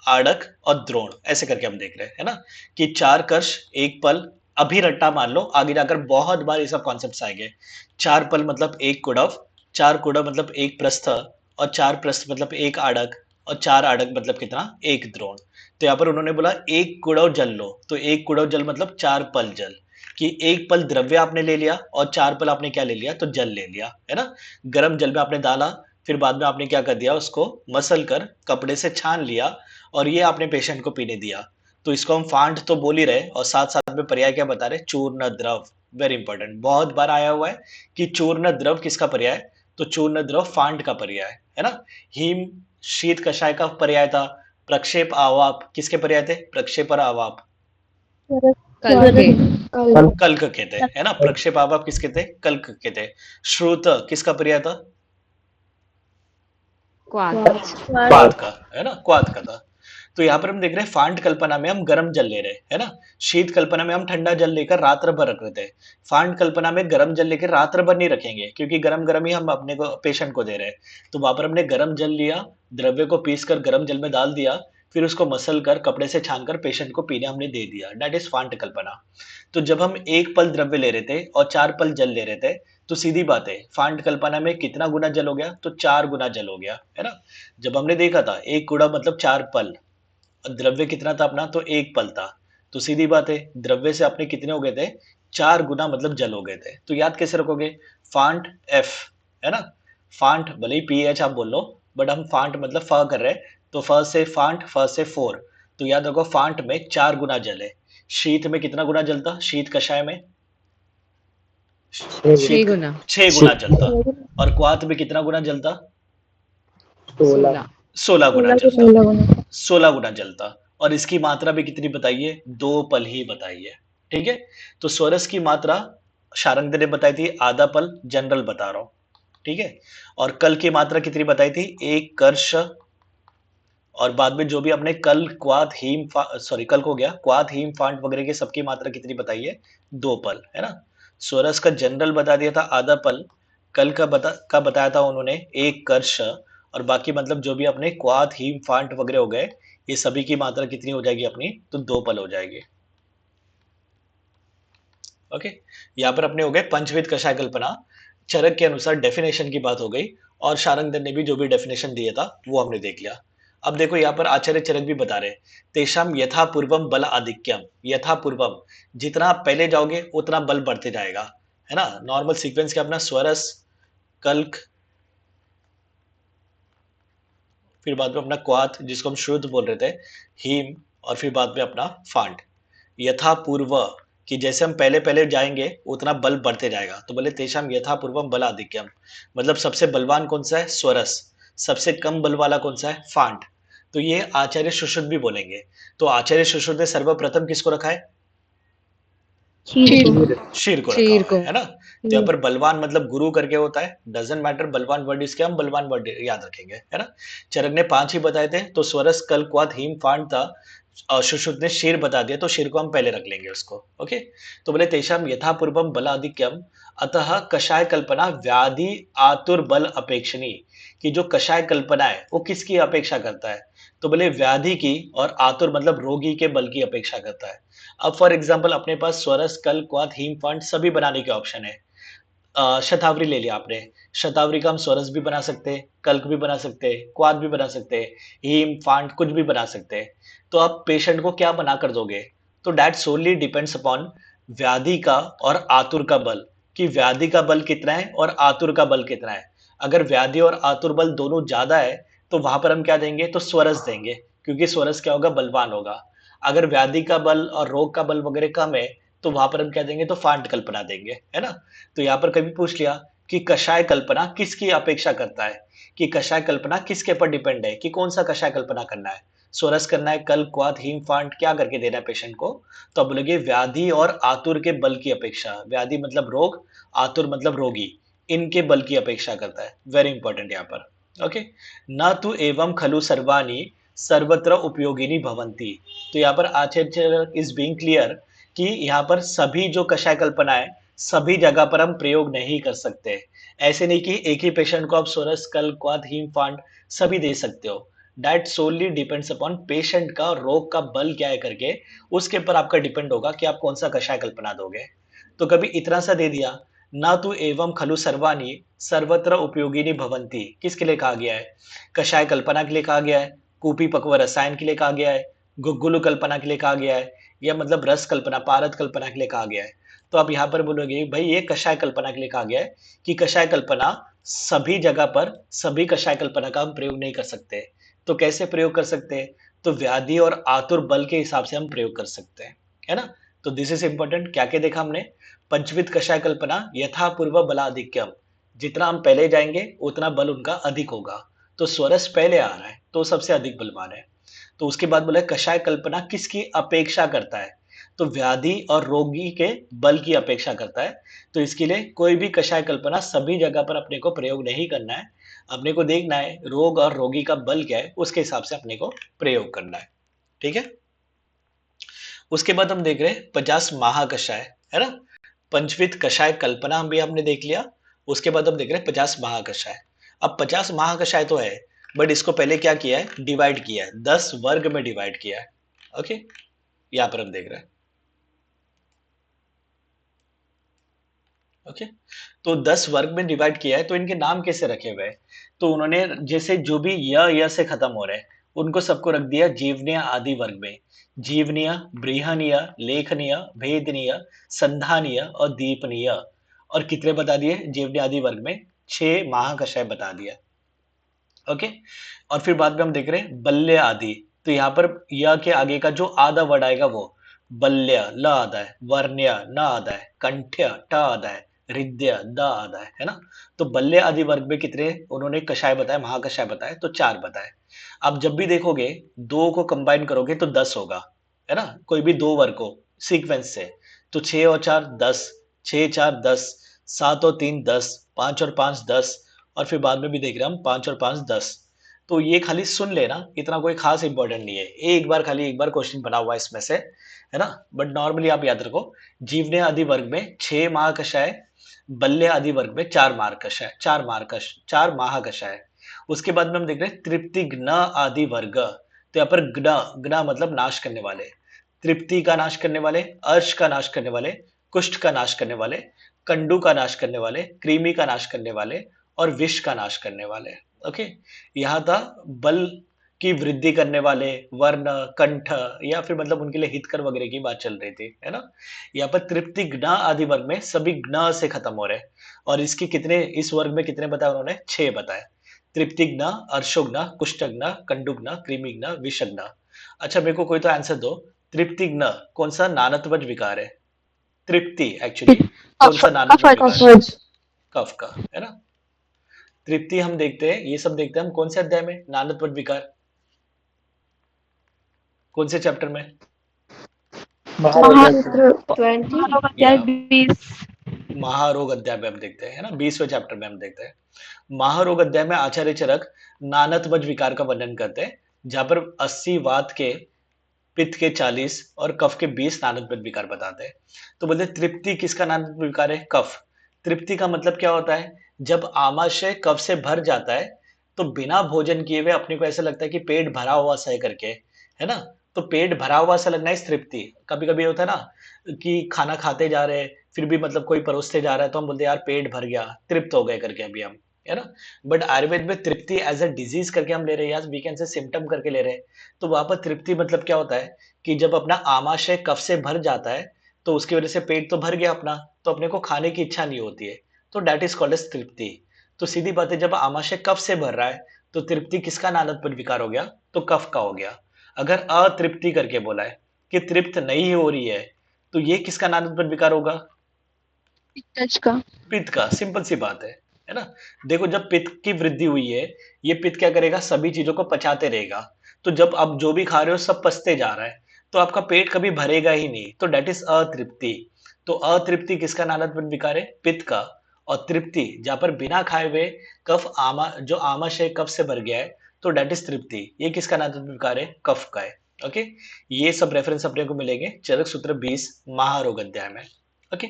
आड़क और द्रोण, ऐसे करके हम देख रहे हैं, है ना, कि 4 कर्ष, एक पल, अभी रट्टा मान लो, आगे जाकर बहुत बार ये सब कॉन्सेप्ट्स आएंगे। 4 पल मतलब एक कुड़व, 4 कुड़व मतलब एक प्रस्थ, और 4 प्रस्थ मतलब एक आड़क, और 4 आड़क मतलब कितना, एक द्रोण। तो यहाँ पर उन्होंने बोला एक कुड़व जल लो, तो एक कुड़व जल मतलब 4 पल जल, कि एक पल द्रव्य आपने ले लिया और 4 पल आपने क्या ले लिया, तो जल ले लिया, है ना। गर्म जल में आपने डाला, फिर बाद में आपने क्या कर दिया, उसको मसल कर कपड़े से छान लिया और ये आपने पेशेंट को पीने दिया। तो इसको हम फांट तो बोल ही रहे और साथ साथ में पर्याय क्या बता रहे, चूर्ण द्रव, वेरी इंपॉर्टेंट, बहुत बार आया हुआ है कि चूर्ण द्रव किसका पर्याय, तो चूर्ण द्रव फांट का पर्याय, है ना। हिम शीत कषाय का पर्याय था, प्रक्षेप आवाप किसके पर्याय थे, प्रक्षेप और आवाप कल के कल्क के थे, है ना। प्रक्षेप आवाप किसके थे, कल्क के थे। श्रुत किसका पर्याय था, क्वाथ क्वाथ का, है ना, क्वाथ का था। तो यहाँ पर हम देख रहे हैं फांट कल्पना में हम गर्म जल ले रहे हैं, है ना। शीत कल्पना में हम ठंडा जल लेकर रात्र भर रख रहे थे। फांट कल्पना में गर्म जल लेकर रात्र भर नहीं रखेंगे, क्योंकि गर्म गर्म ही हम अपने को पेशेंट को दे रहे हैं। तो वहां पर हमने गर्म जल लिया, द्रव्य को पीस कर गर्म जल में डाल दिया, फिर उसको मसल कर कपड़े से छान कर पेशेंट को पीने हमने दे दिया, दैट इज फांट कल्पना। तो जब हम एक पल द्रव्य ले रहे थे और 4 पल जल ले रहे थे, तो सीधी बात है फांट कल्पना में कितना गुना जल हो गया, तो 4 गुना जल हो गया, है ना। जब हमने देखा था एक कूड़ा मतलब 4 पल, द्रव्य कितना था अपना, तो एक पल था, तो सीधी बात है द्रव्य से अपने कितने हो गए थे, 4 गुना मतलब जल हो गए थे। तो याद कैसे रखोगे, फांट एफ, है ना। फांट भले ही पी एच आप बोल लो, बट हम फांट मतलब फ कर रहे हैं, तो फ से फांट, फ से 4, तो याद रखो फांट में 4 गुना जल है। शीत में कितना गुना जल था, शीत कषाय में 6 6 गुना 6 गुना जल था, और क्वाथ में कितना गुना जल था, 16 16 गुना जल था, 16 गुना 16 गुना जलता। और इसकी मात्रा भी कितनी बताइए, 2 पल ही बताइए, ठीक है। तो स्वरस की मात्रा शारंगधर ने बताई थी आधा पल, जनरल बता रहा हूं, ठीक है। और कल की मात्रा कितनी बताई थी, एक कर्ष, और बाद में जो भी अपने कल क्वाथ हीम सॉरी कल हो गया, क्वाथ हीम फांट वगैरह के सबकी मात्रा कितनी बताई है, 2 पल, है ना। स्वरस का जनरल बता दिया था आधा पल, कल का बताया था उन्होंने एक कर्ष, और बाकी मतलब जो भी अपने क्वाथ हीम फांट वगैरह हो गए, ये सभी की मात्रा कितनी हो जाएगी अपनी, तो 2 पल हो जाएगी, ओके। यहाँ पर अपने हो गए पंचविध कषाय कल्पना, चरक के अनुसार डेफिनेशन की बात हो गई, और शारंगधर ने भी जो भी डेफिनेशन दिया था वो हमने देख लिया। अब देखो यहाँ पर आचार्य चरक भी बता रहे, तेषाम यथा पूर्वम बल आधिक्यम, यथा पूर्वम जितना आप पहले जाओगे उतना बल बढ़ते जाएगा, है ना। नॉर्मल सीक्वेंस क्या अपना, स्वरस, कल्क, फिर बाद में अपना क्वाथ जिसको हम शुद्ध बोल रहे थे, हीम, और फिर बाद में अपना फांट। यथा पूर्व कि जैसे हम पहले-पहले जाएँगे उतना बल बढ़ते जाएगा। तो बोले तेषां यथा पूर्वम बलाधिक्यम, मतलब सबसे बलवान कौन-सा है? स्वरस। सबसे कम बल वाला कौन-सा है? फांड। तो ये आचार्य सुश्रुत भी बोलेंगे। तो आचार्य सुश्रुत ने सर्वप्रथम किसको रखा है? चीर को। शीर शीर को रखा शीर हुआ को। है ना? तो यहाँ पर बलवान मतलब गुरु करके होता है, डज़न्ट मैटर बलवान वर्ड इसके हम बलवान वर्ड याद रखेंगे, है ना? चरक ने 5 ही बताए थे, तो स्वरस, कल, क्वाथ, हीम, फांड था। सुश्रुत ने शीर बता दिया, तो शीर को हम पहले रख लेंगे उसको, ओके? तो बोले तेषां यथा पूर्वम बलाधिक्यम अतः कषाय कल्पना व्याधि आतुर बल अपेक्षिणी, कि जो कषाय कल्पना है, वो किसकी अपेक्षा करता है? तो बोले व्याधि की, और आतुर मतलब रोगी के बल की अपेक्षा करता है। अब फॉर एग्जांपल अपने पास स्वरस, कल, क्वाथ, हीम, फांड सभी बनाने के ऑप्शन है। शतावरी ले लिया आपने, शतावरी का हम स्वरस भी बना सकते हैं, कल्क भी बना सकते हैं, क्वाथ भी बना सकते हैं, हीम, फांड कुछ भी बना सकते हैं। तो आप पेशेंट को क्या बना कर दोगे? तो दैट सोनली डिपेंड्स अपॉन व्याधि का और आतुर का बल, कि व्याधि का बल कितना है और आतुर का बल कितना है। अगर व्याधि और आतुर बल दोनों ज्यादा है, तो वहां पर हम क्या देंगे? तो स्वरस देंगे, क्योंकि स्वरस क्या होगा? बलवान होगा। अगर व्याधि का बल और रोग का बल वगैरह कम है, तो वहां पर हम क्या देंगे? तो फांड कल्पना देंगे, है ना? तो यहाँ पर कभी पूछ लिया कि कषाय कल्पना किसकी अपेक्षा करता है, कि कषाय कल्पना किसके ऊपर डिपेंड है, कि कौन सा कषाय कल्पना करना है? स्वरस करना है, कल, क्वाथ, हीम, फांड क्या करके देना है पेशेंट को? तो अब बोलेंगे व्याधि और आतुर के बल की अपेक्षा। व्याधि मतलब रोग, आतुर मतलब रोगी, इनके बल की अपेक्षा करता है। वेरी इंपॉर्टेंट यहाँ पर, ओके? न तु एवं खलु सर्वाणि सर्वत्र उपयोगिनी भवन्ति। तो यहाँ पर आचार्य इज बीइंग क्लियर कि यहाँ पर सभी जो कषाय कल्पना है, सभी जगह पर हम प्रयोग नहीं कर सकते। ऐसे नहीं कि एक ही पेशेंट को आप सोरस, कल, क्वाथ, हीम, फांड सभी दे सकते हो। दैट सोनली डिपेंड्स अपॉन पेशेंट का रोग का बल क्या है करके, उसके ऊपर आपका डिपेंड होगा कि आप कौन सा कषाय कल्पना दोगे। तो कभी इतना सा दे दिया, ना तो एवं खलु सर्वाणि सर्वत्र उपयोगिनी भवन्ति, किसके लिए कहा गया है? कषाय कल्पना के लिए कहा गया है, कूपी पक्व रसायन के लिए कहा गया है, गुग्गुलु कल्पना के लिए कहा गया है, या मतलब रस कल्पना, पारद कल्पना के लिए कहा गया है। तो आप यहाँ पर बोलोगे भाई ये कषाय कल्पना के लिए कहा गया है, कि कषाय कल्पना सभी जगह पर सभी कषाय कल्पना का हम प्रयोग नहीं कर सकते। तो कैसे प्रयोग कर सकते हैं? तो व्याधि और आतुर बल के हिसाब से हम प्रयोग कर सकते हैं, है ना? तो दिस इज इंपॉर्टेंट। क्या क्या देखा हमने? पंचविध कषाय कल्पना यथा पूर्व बलाधिक्यम, जितना हम पहले जाएंगे उतना बल उनका अधिक होगा। तो स्वरस पहले आ रहा है तो सबसे अधिक बलवान है। तो उसके बाद बोला कषाय कल्पना किसकी अपेक्षा करता है? तो व्याधि और रोगी के बल की अपेक्षा करता है। तो इसके लिए कोई भी कषाय कल्पना सभी जगह पर अपने को प्रयोग नहीं करना है। अपने को देखना है रोग और रोगी का बल क्या है, उसके हिसाब से अपने को प्रयोग करना है। ठीक है? उसके बाद हम देख रहे हैं 50 महाकषाय, है ना? पंचविध कषाय कल्पना हम भी हमने देख लिया। उसके बाद हम देख रहे हैं 50 महाकषाय। अब 50 महाकषाय तो है, बट इसको पहले क्या किया है? डिवाइड किया है, 10 वर्ग में डिवाइड किया है। ओके, यहां पर हम देख रहे हैं। ओके, तो 10 वर्ग में डिवाइड किया है, तो इनके नाम कैसे रखे हुए हैं? तो उन्होंने जैसे जो भी य से खत्म हो रहे हैं उनको सबको रख दिया जीवनीय आदि वर्ग में। जीवनीय, बृहनीय, लेखनीय, भेदनीय, संधानीय और दीपनीय। और कितने बता दिए जीवनीय आदि वर्ग में? 6 महाकषाय बता दिया। ओके, और फिर बाद में हम देख रहे हैं बल्य आदि। तो यहाँ पर य के आगे का जो आधा वर्ड आएगा वो बल्य ल आधा है, वर्ण्य न आधा है, कंठ्य ट आधा है, हृदय द आधा है ना? तो बल्य आदि वर्ग में कितने उन्होंने कषाय बताए, महाकषाय बताए? तो 4 बताए। आप जब भी देखोगे 2 को कंबाइन करोगे तो 10 होगा, है ना? कोई भी 2 वर्ग को सीक्वेंस से, तो 6 और 4 10, 6 4 10, 7 और 3 10, 5 और 5 10, और फिर बाद में भी देख रहे हैं हम 5 और 5 10। तो ये खाली सुन लेना, इतना कोई खास इंपॉर्टेंट नहीं है। एक बार खाली एक बार क्वेश्चन बना हुआ है इसमें से, है ना? बट नॉर्मली आप याद रखो जीवनीय आदि वर्ग में 6 महाकषाय, बल्य आदि वर्ग में 4 महाकषाय, 4 महाकषाय। उसके बाद में हम देख रहे हैं तृप्ति घ्न आदि वर्ग। तो यहाँ पर घ्न मतलब नाश करने वाले, तृप्ति का नाश करने वाले, अर्श का नाश करने वाले, कुष्ठ का नाश करने वाले, कंडू का नाश करने वाले, कृमि का नाश करने वाले और विष का नाश करने वाले। ओके, यहाँ था बल की वृद्धि करने वाले, वर्ण, कंठ, या फिर मतलब उनके लिए हितकर वगैरह की बात चल रही थी, है ना? यहाँ पर तृप्ति घ्न आदि वर्ग में सभी घ्न से खत्म हो रहे हैं। और इसके कितने, इस वर्ग में कितने बताए उन्होंने? 6 बताए। तृप्ति घ्न, अर्शोघ्न, कुष्ठघ्न, कंडुघ्न, कृमिघ्न, विषघ्न। अच्छा मेरे को कोई तो आंसर दो, तृप्ति घ्न कौन सा नानत्वज विकार है? तृप्ति एक्चुअली कौन सा नानत्व विकार है? कफज कफ का, है ना। तृप्ति हम देखते हैं, ये सब देखते हैं हम कौन से अध्याय में? नानत्व विकार कौन से चैप्टर में? महासूत्र 20 या 20 महारोग अध्याय में हम देखते हैं, है ना, 20वें चैप्टर में हम देखते हैं। महारोग अध्याय में आचार्य चरक नानत्वज विकार का वर्णन करते हैं, जहां पर 80 वात के, पित्त के 40 और कफ के 20 नानत्वज विकार बताते हैं। तो बोलते हैं, तृप्ति किसका नानत्व विकार है? कफ। तृप्ति का मतलब क्या होता है? जब आमाशय कफ से भर जाता है तो बिना भोजन किए हुए अपने को ऐसा लगता है कि पेट भरा हुआ सा है करके, है ना। तो पेट भरा हुआ सा लगना है तृप्ति। कभी कभी होता है ना कि खाना खाते जा रहे हैं, फिर भी मतलब कोई परोसते जा रहा है तो हम बोलते हैं यार पेट भर गया, तृप्त हो गए करके अभी हम, है ना। बट आयुर्वेद में तृप्ति एज अ डिजीज करके हम ले रहे हैं, या वी कैन से सिम्टम करके ले रहे हैं। तो वहां पर तृप्ति मतलब क्या होता है कि जब अपना आमाशय कफ से भर जाता है तो उसकी वजह से पेट तो भर गया अपना, तो अपने को खाने की इच्छा नहीं होती है, तो दैट इज कॉल्ड एज तृप्ति। तो सीधी बात है, जब आमाशय कफ से भर रहा है तो तृप्ति किसका नानत्व विकार हो गया? तो कफ का हो गया। अगर अतृप्ति करके बोला है कि तृप्त नहीं हो रही है, तो ये किसका नानत्व विकार होगा? पित्तज का पित्त का। सिंपल सी बात है ना। देखो जब पित्त की वृद्धि हुई है, ये पित्त क्या करेगा? सभी चीजों को पचाते रहेगा। तो जब आप जो भी खा रहे हो सब पचते जा रहा है, तो आपका पेट कभी भरेगा ही नहीं, तो डेट इज अतृप्ति। तो अतृप्ति किसका नानत्व विकार है? पित्त का। और तृप्ति जहां पर बिना खाए हुए कफ जो आमाशय कफ से भर गया है, तो डेट इज तृप्ति। ये किसका नानत्व विकार है? कफ का है। ओके, ये सब रेफरेंस अपने को मिलेंगे चरक सूत्र 20 महारोग अध्याय में। ओके,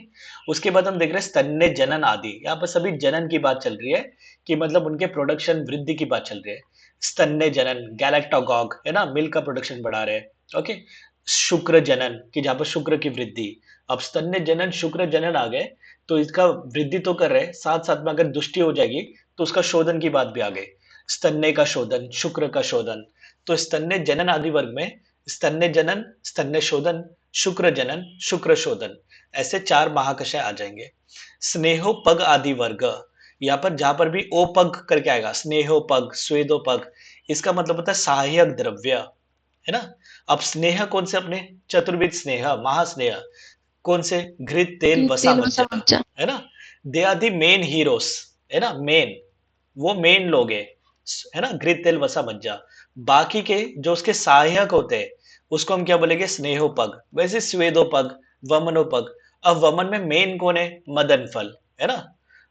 उसके बाद हम देख रहे हैं स्तन्य जनन आदि। यहाँ पर सभी जनन की बात चल रही है कि मतलब उनके प्रोडक्शन वृद्धि की बात चल रही है। स्तन्य जनन, गैलेक्टोगॉग, है ना, मिल्क का प्रोडक्शन बढ़ा रहे हैं। ओके, शुक्र जनन की जहां पर शुक्र की वृद्धि। अब स्तन्य जनन शुक्र जनन आ गए तो इसका वृद्धि तो कर रहे, साथ साथ में अगर दुष्टि हो जाएगी तो उसका शोधन की बात भी आ गई। स्तन्य का शोधन, शुक्र का शोधन। तो स्तन्य जनन आदि वर्ग में स्तन्य जनन, स्तन्य शोधन, शुक्र जनन, शुक्र शोधन, ऐसे 4 महाकषाय आ जाएंगे। स्नेहोपग आदि वर्ग, यहाँ पर जहां पर भी ओपग करके आएगा, स्नेहोपग, स्वेदोपग, इसका मतलब होता है सहायक द्रव्य, है ना। अब स्नेह कौन से? अपने चतुर्विध स्नेह, महास्नेह कौन से? घृत तेल वसा तेल मज्जा, मज्जा है ना। They are the main heroes, है ना, मेन, वो मेन लोग है ना, घृत तेल वसा मज्जा। बाकी के जो उसके सहायक होते हैं उसको हम क्या बोलेंगे? स्नेहोपग। वैसे स्वेदोपग, वमनोपग। अब वमन में मेन कौन है? मदन फल, है ना।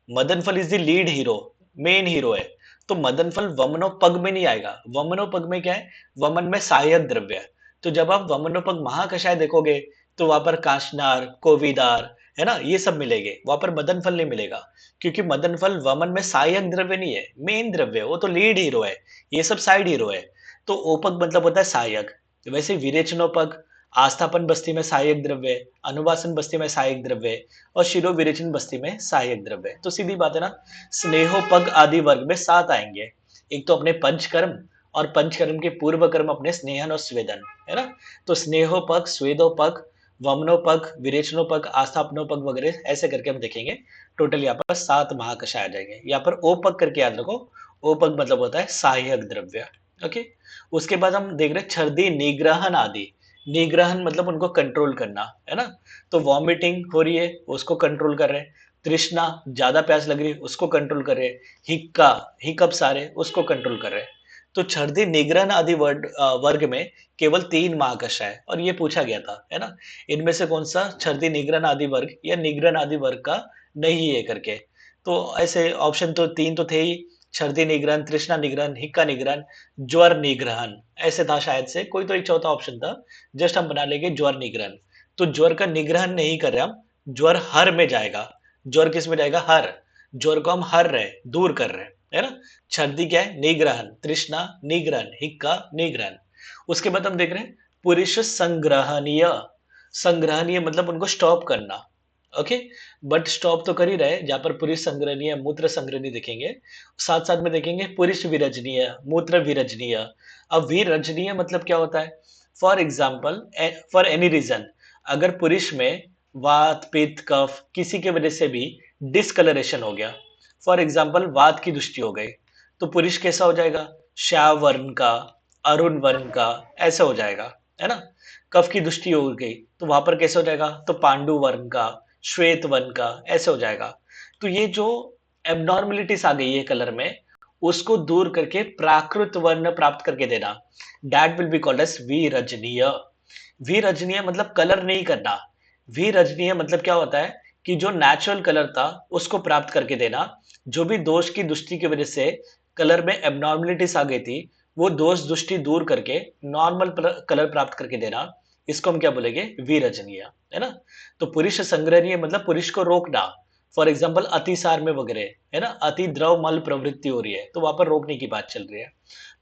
मदन फल is the lead hero, main hero है। तो मदन फल वमनोपग में नहीं आएगा। वमनोपग में क्या है? वमन में सहायक द्रव्य है। तो जब आप वमनोपग महाकषाय देखोगे तो वहां पर काशनार, कोविदार, है ना, ये सब मिलेंगे। वहां पर मदन फल नहीं मिलेगा, क्योंकि मदन फल वमन में सहायक द्रव्य नहीं है, मेन द्रव्य है, वो तो लीड हीरो है, ये सब साइड हीरो है। तो ओपक मतलब होता है सहायक। वैसे विरेचनोपक आस्थापन बस्ती में सहायक द्रव्य, अनुवासन बस्ती में सहायक द्रव्य, और शिरो विरेचन बस्ती में सहायक द्रव्य। तो सीधी बात है ना, स्नेहोपग आदि वर्ग में 7 आएंगे। एक तो अपने पंचकर्म, और पंचकर्म के पूर्व कर्म अपने स्नेहन और स्वेदन, है ना। तो स्नेहोपग, स्वेदोपग, वमनोपग, विरेचनोपग, आस्थापनोपग वगैरह ऐसे करके हम देखेंगे। टोटल यहाँ पर 7 महाकषाय आ जाएंगे। यहाँ पर ओपग करके याद रखो, ओपग मतलब होता है सहायक द्रव्य। ओके, उसके बाद हम देख रहे हैं छर्दी, निग्रहण आदि। निग्रहण मतलब उनको कंट्रोल करना, है ना। तो वॉमिटिंग हो रही है, उसको कंट्रोल कर रहे हैं। तृष्णा, ज्यादा प्यास लग रही है, उसको कंट्रोल कर रहे हैं। हिक्का, हिकअप्स आ रहे, उसको कंट्रोल कर रहे हैं। तो छर्दी, निग्रहण आदि वर्ग में केवल 3 महाकषाय है, और ये पूछा गया था, है ना, इनमें से कौन सा छर्दी निग्रहण आदि वर्ग या निग्रहण आदि वर्ग का नहीं है करके। तो ऐसे ऑप्शन तो 3 तो थे ही, छर्दी निग्रहण, तृष्णा निग्रहण, हिक्का निग्रहण, ज्वर निग्रहण, ऐसे था शायद से। कोई तो एक चौथा ऑप्शन था, जस्ट हम बना लेंगे ज्वर निग्रहण। तो ज्वर का निग्रहण नहीं कर रहे हम, ज्वर हर में जाएगा। ज्वर किस में जाएगा? हर। ज्वर को हम हर रहे, दूर कर रहे हैं, है ना। छर्दी क्या है? निग्रहण, तृष्णा निग्रहण, हिक्का निग्रहण। उसके बाद हम देख रहे हैं पुरुष संग्रहणीय। संग्रहणीय मतलब उनको स्टॉप करना। ओके, बट स्टॉप तो कर ही रहे, जहां पर पुरुष संग्रहणीय, मूत्र संग्रहणीय देखेंगे, साथ साथ में देखेंगे पुरुष विरजनीय, मूत्र विरजनीय। अब विरजनीय मतलब क्या होता है? For example, for any reason, अगर पुरुष में वात, पित्त, कफ किसी की वजह से भी डिसकलरेशन हो गया, फॉर एग्जाम्पल वात की दृष्टि हो गई, तो पुरुष कैसा हो जाएगा? श्याम वर्ण का, अरुण वर्ण का, ऐसा हो जाएगा, है ना? कफ की दृष्टि हो गई, तो वहां पर कैसे हो जाएगा? तो पांडु वर्ण का, श्वेत वर्ण का, ऐसे हो जाएगा। तो ये जो एबनॉर्मलिटीज आ गई है कलर में, उसको दूर करके प्राकृत वर्ण प्राप्त करके देना, that will be called as विरजनीय। विरजनीय मतलब कलर नहीं करना। विरजनीय मतलब क्या होता है कि जो नेचुरल कलर था उसको प्राप्त करके देना। जो भी दोष की दृष्टि की वजह से कलर में एबनॉर्मलिटीज आ गई थी, वो दोष दृष्टि दूर करके नॉर्मल कलर प्राप्त करके देना, इसको हम क्या बोलेंगे? विरजनीय, है ना? तो पुरुष संग्रहणीय मतलब पुरुष को रोकना। फॉर एग्जाम्पल अतिसार में वगैरह, है ना, अति द्रव मल प्रवृत्ति हो रही है, तो वहां पर रोकने की बात चल रही है।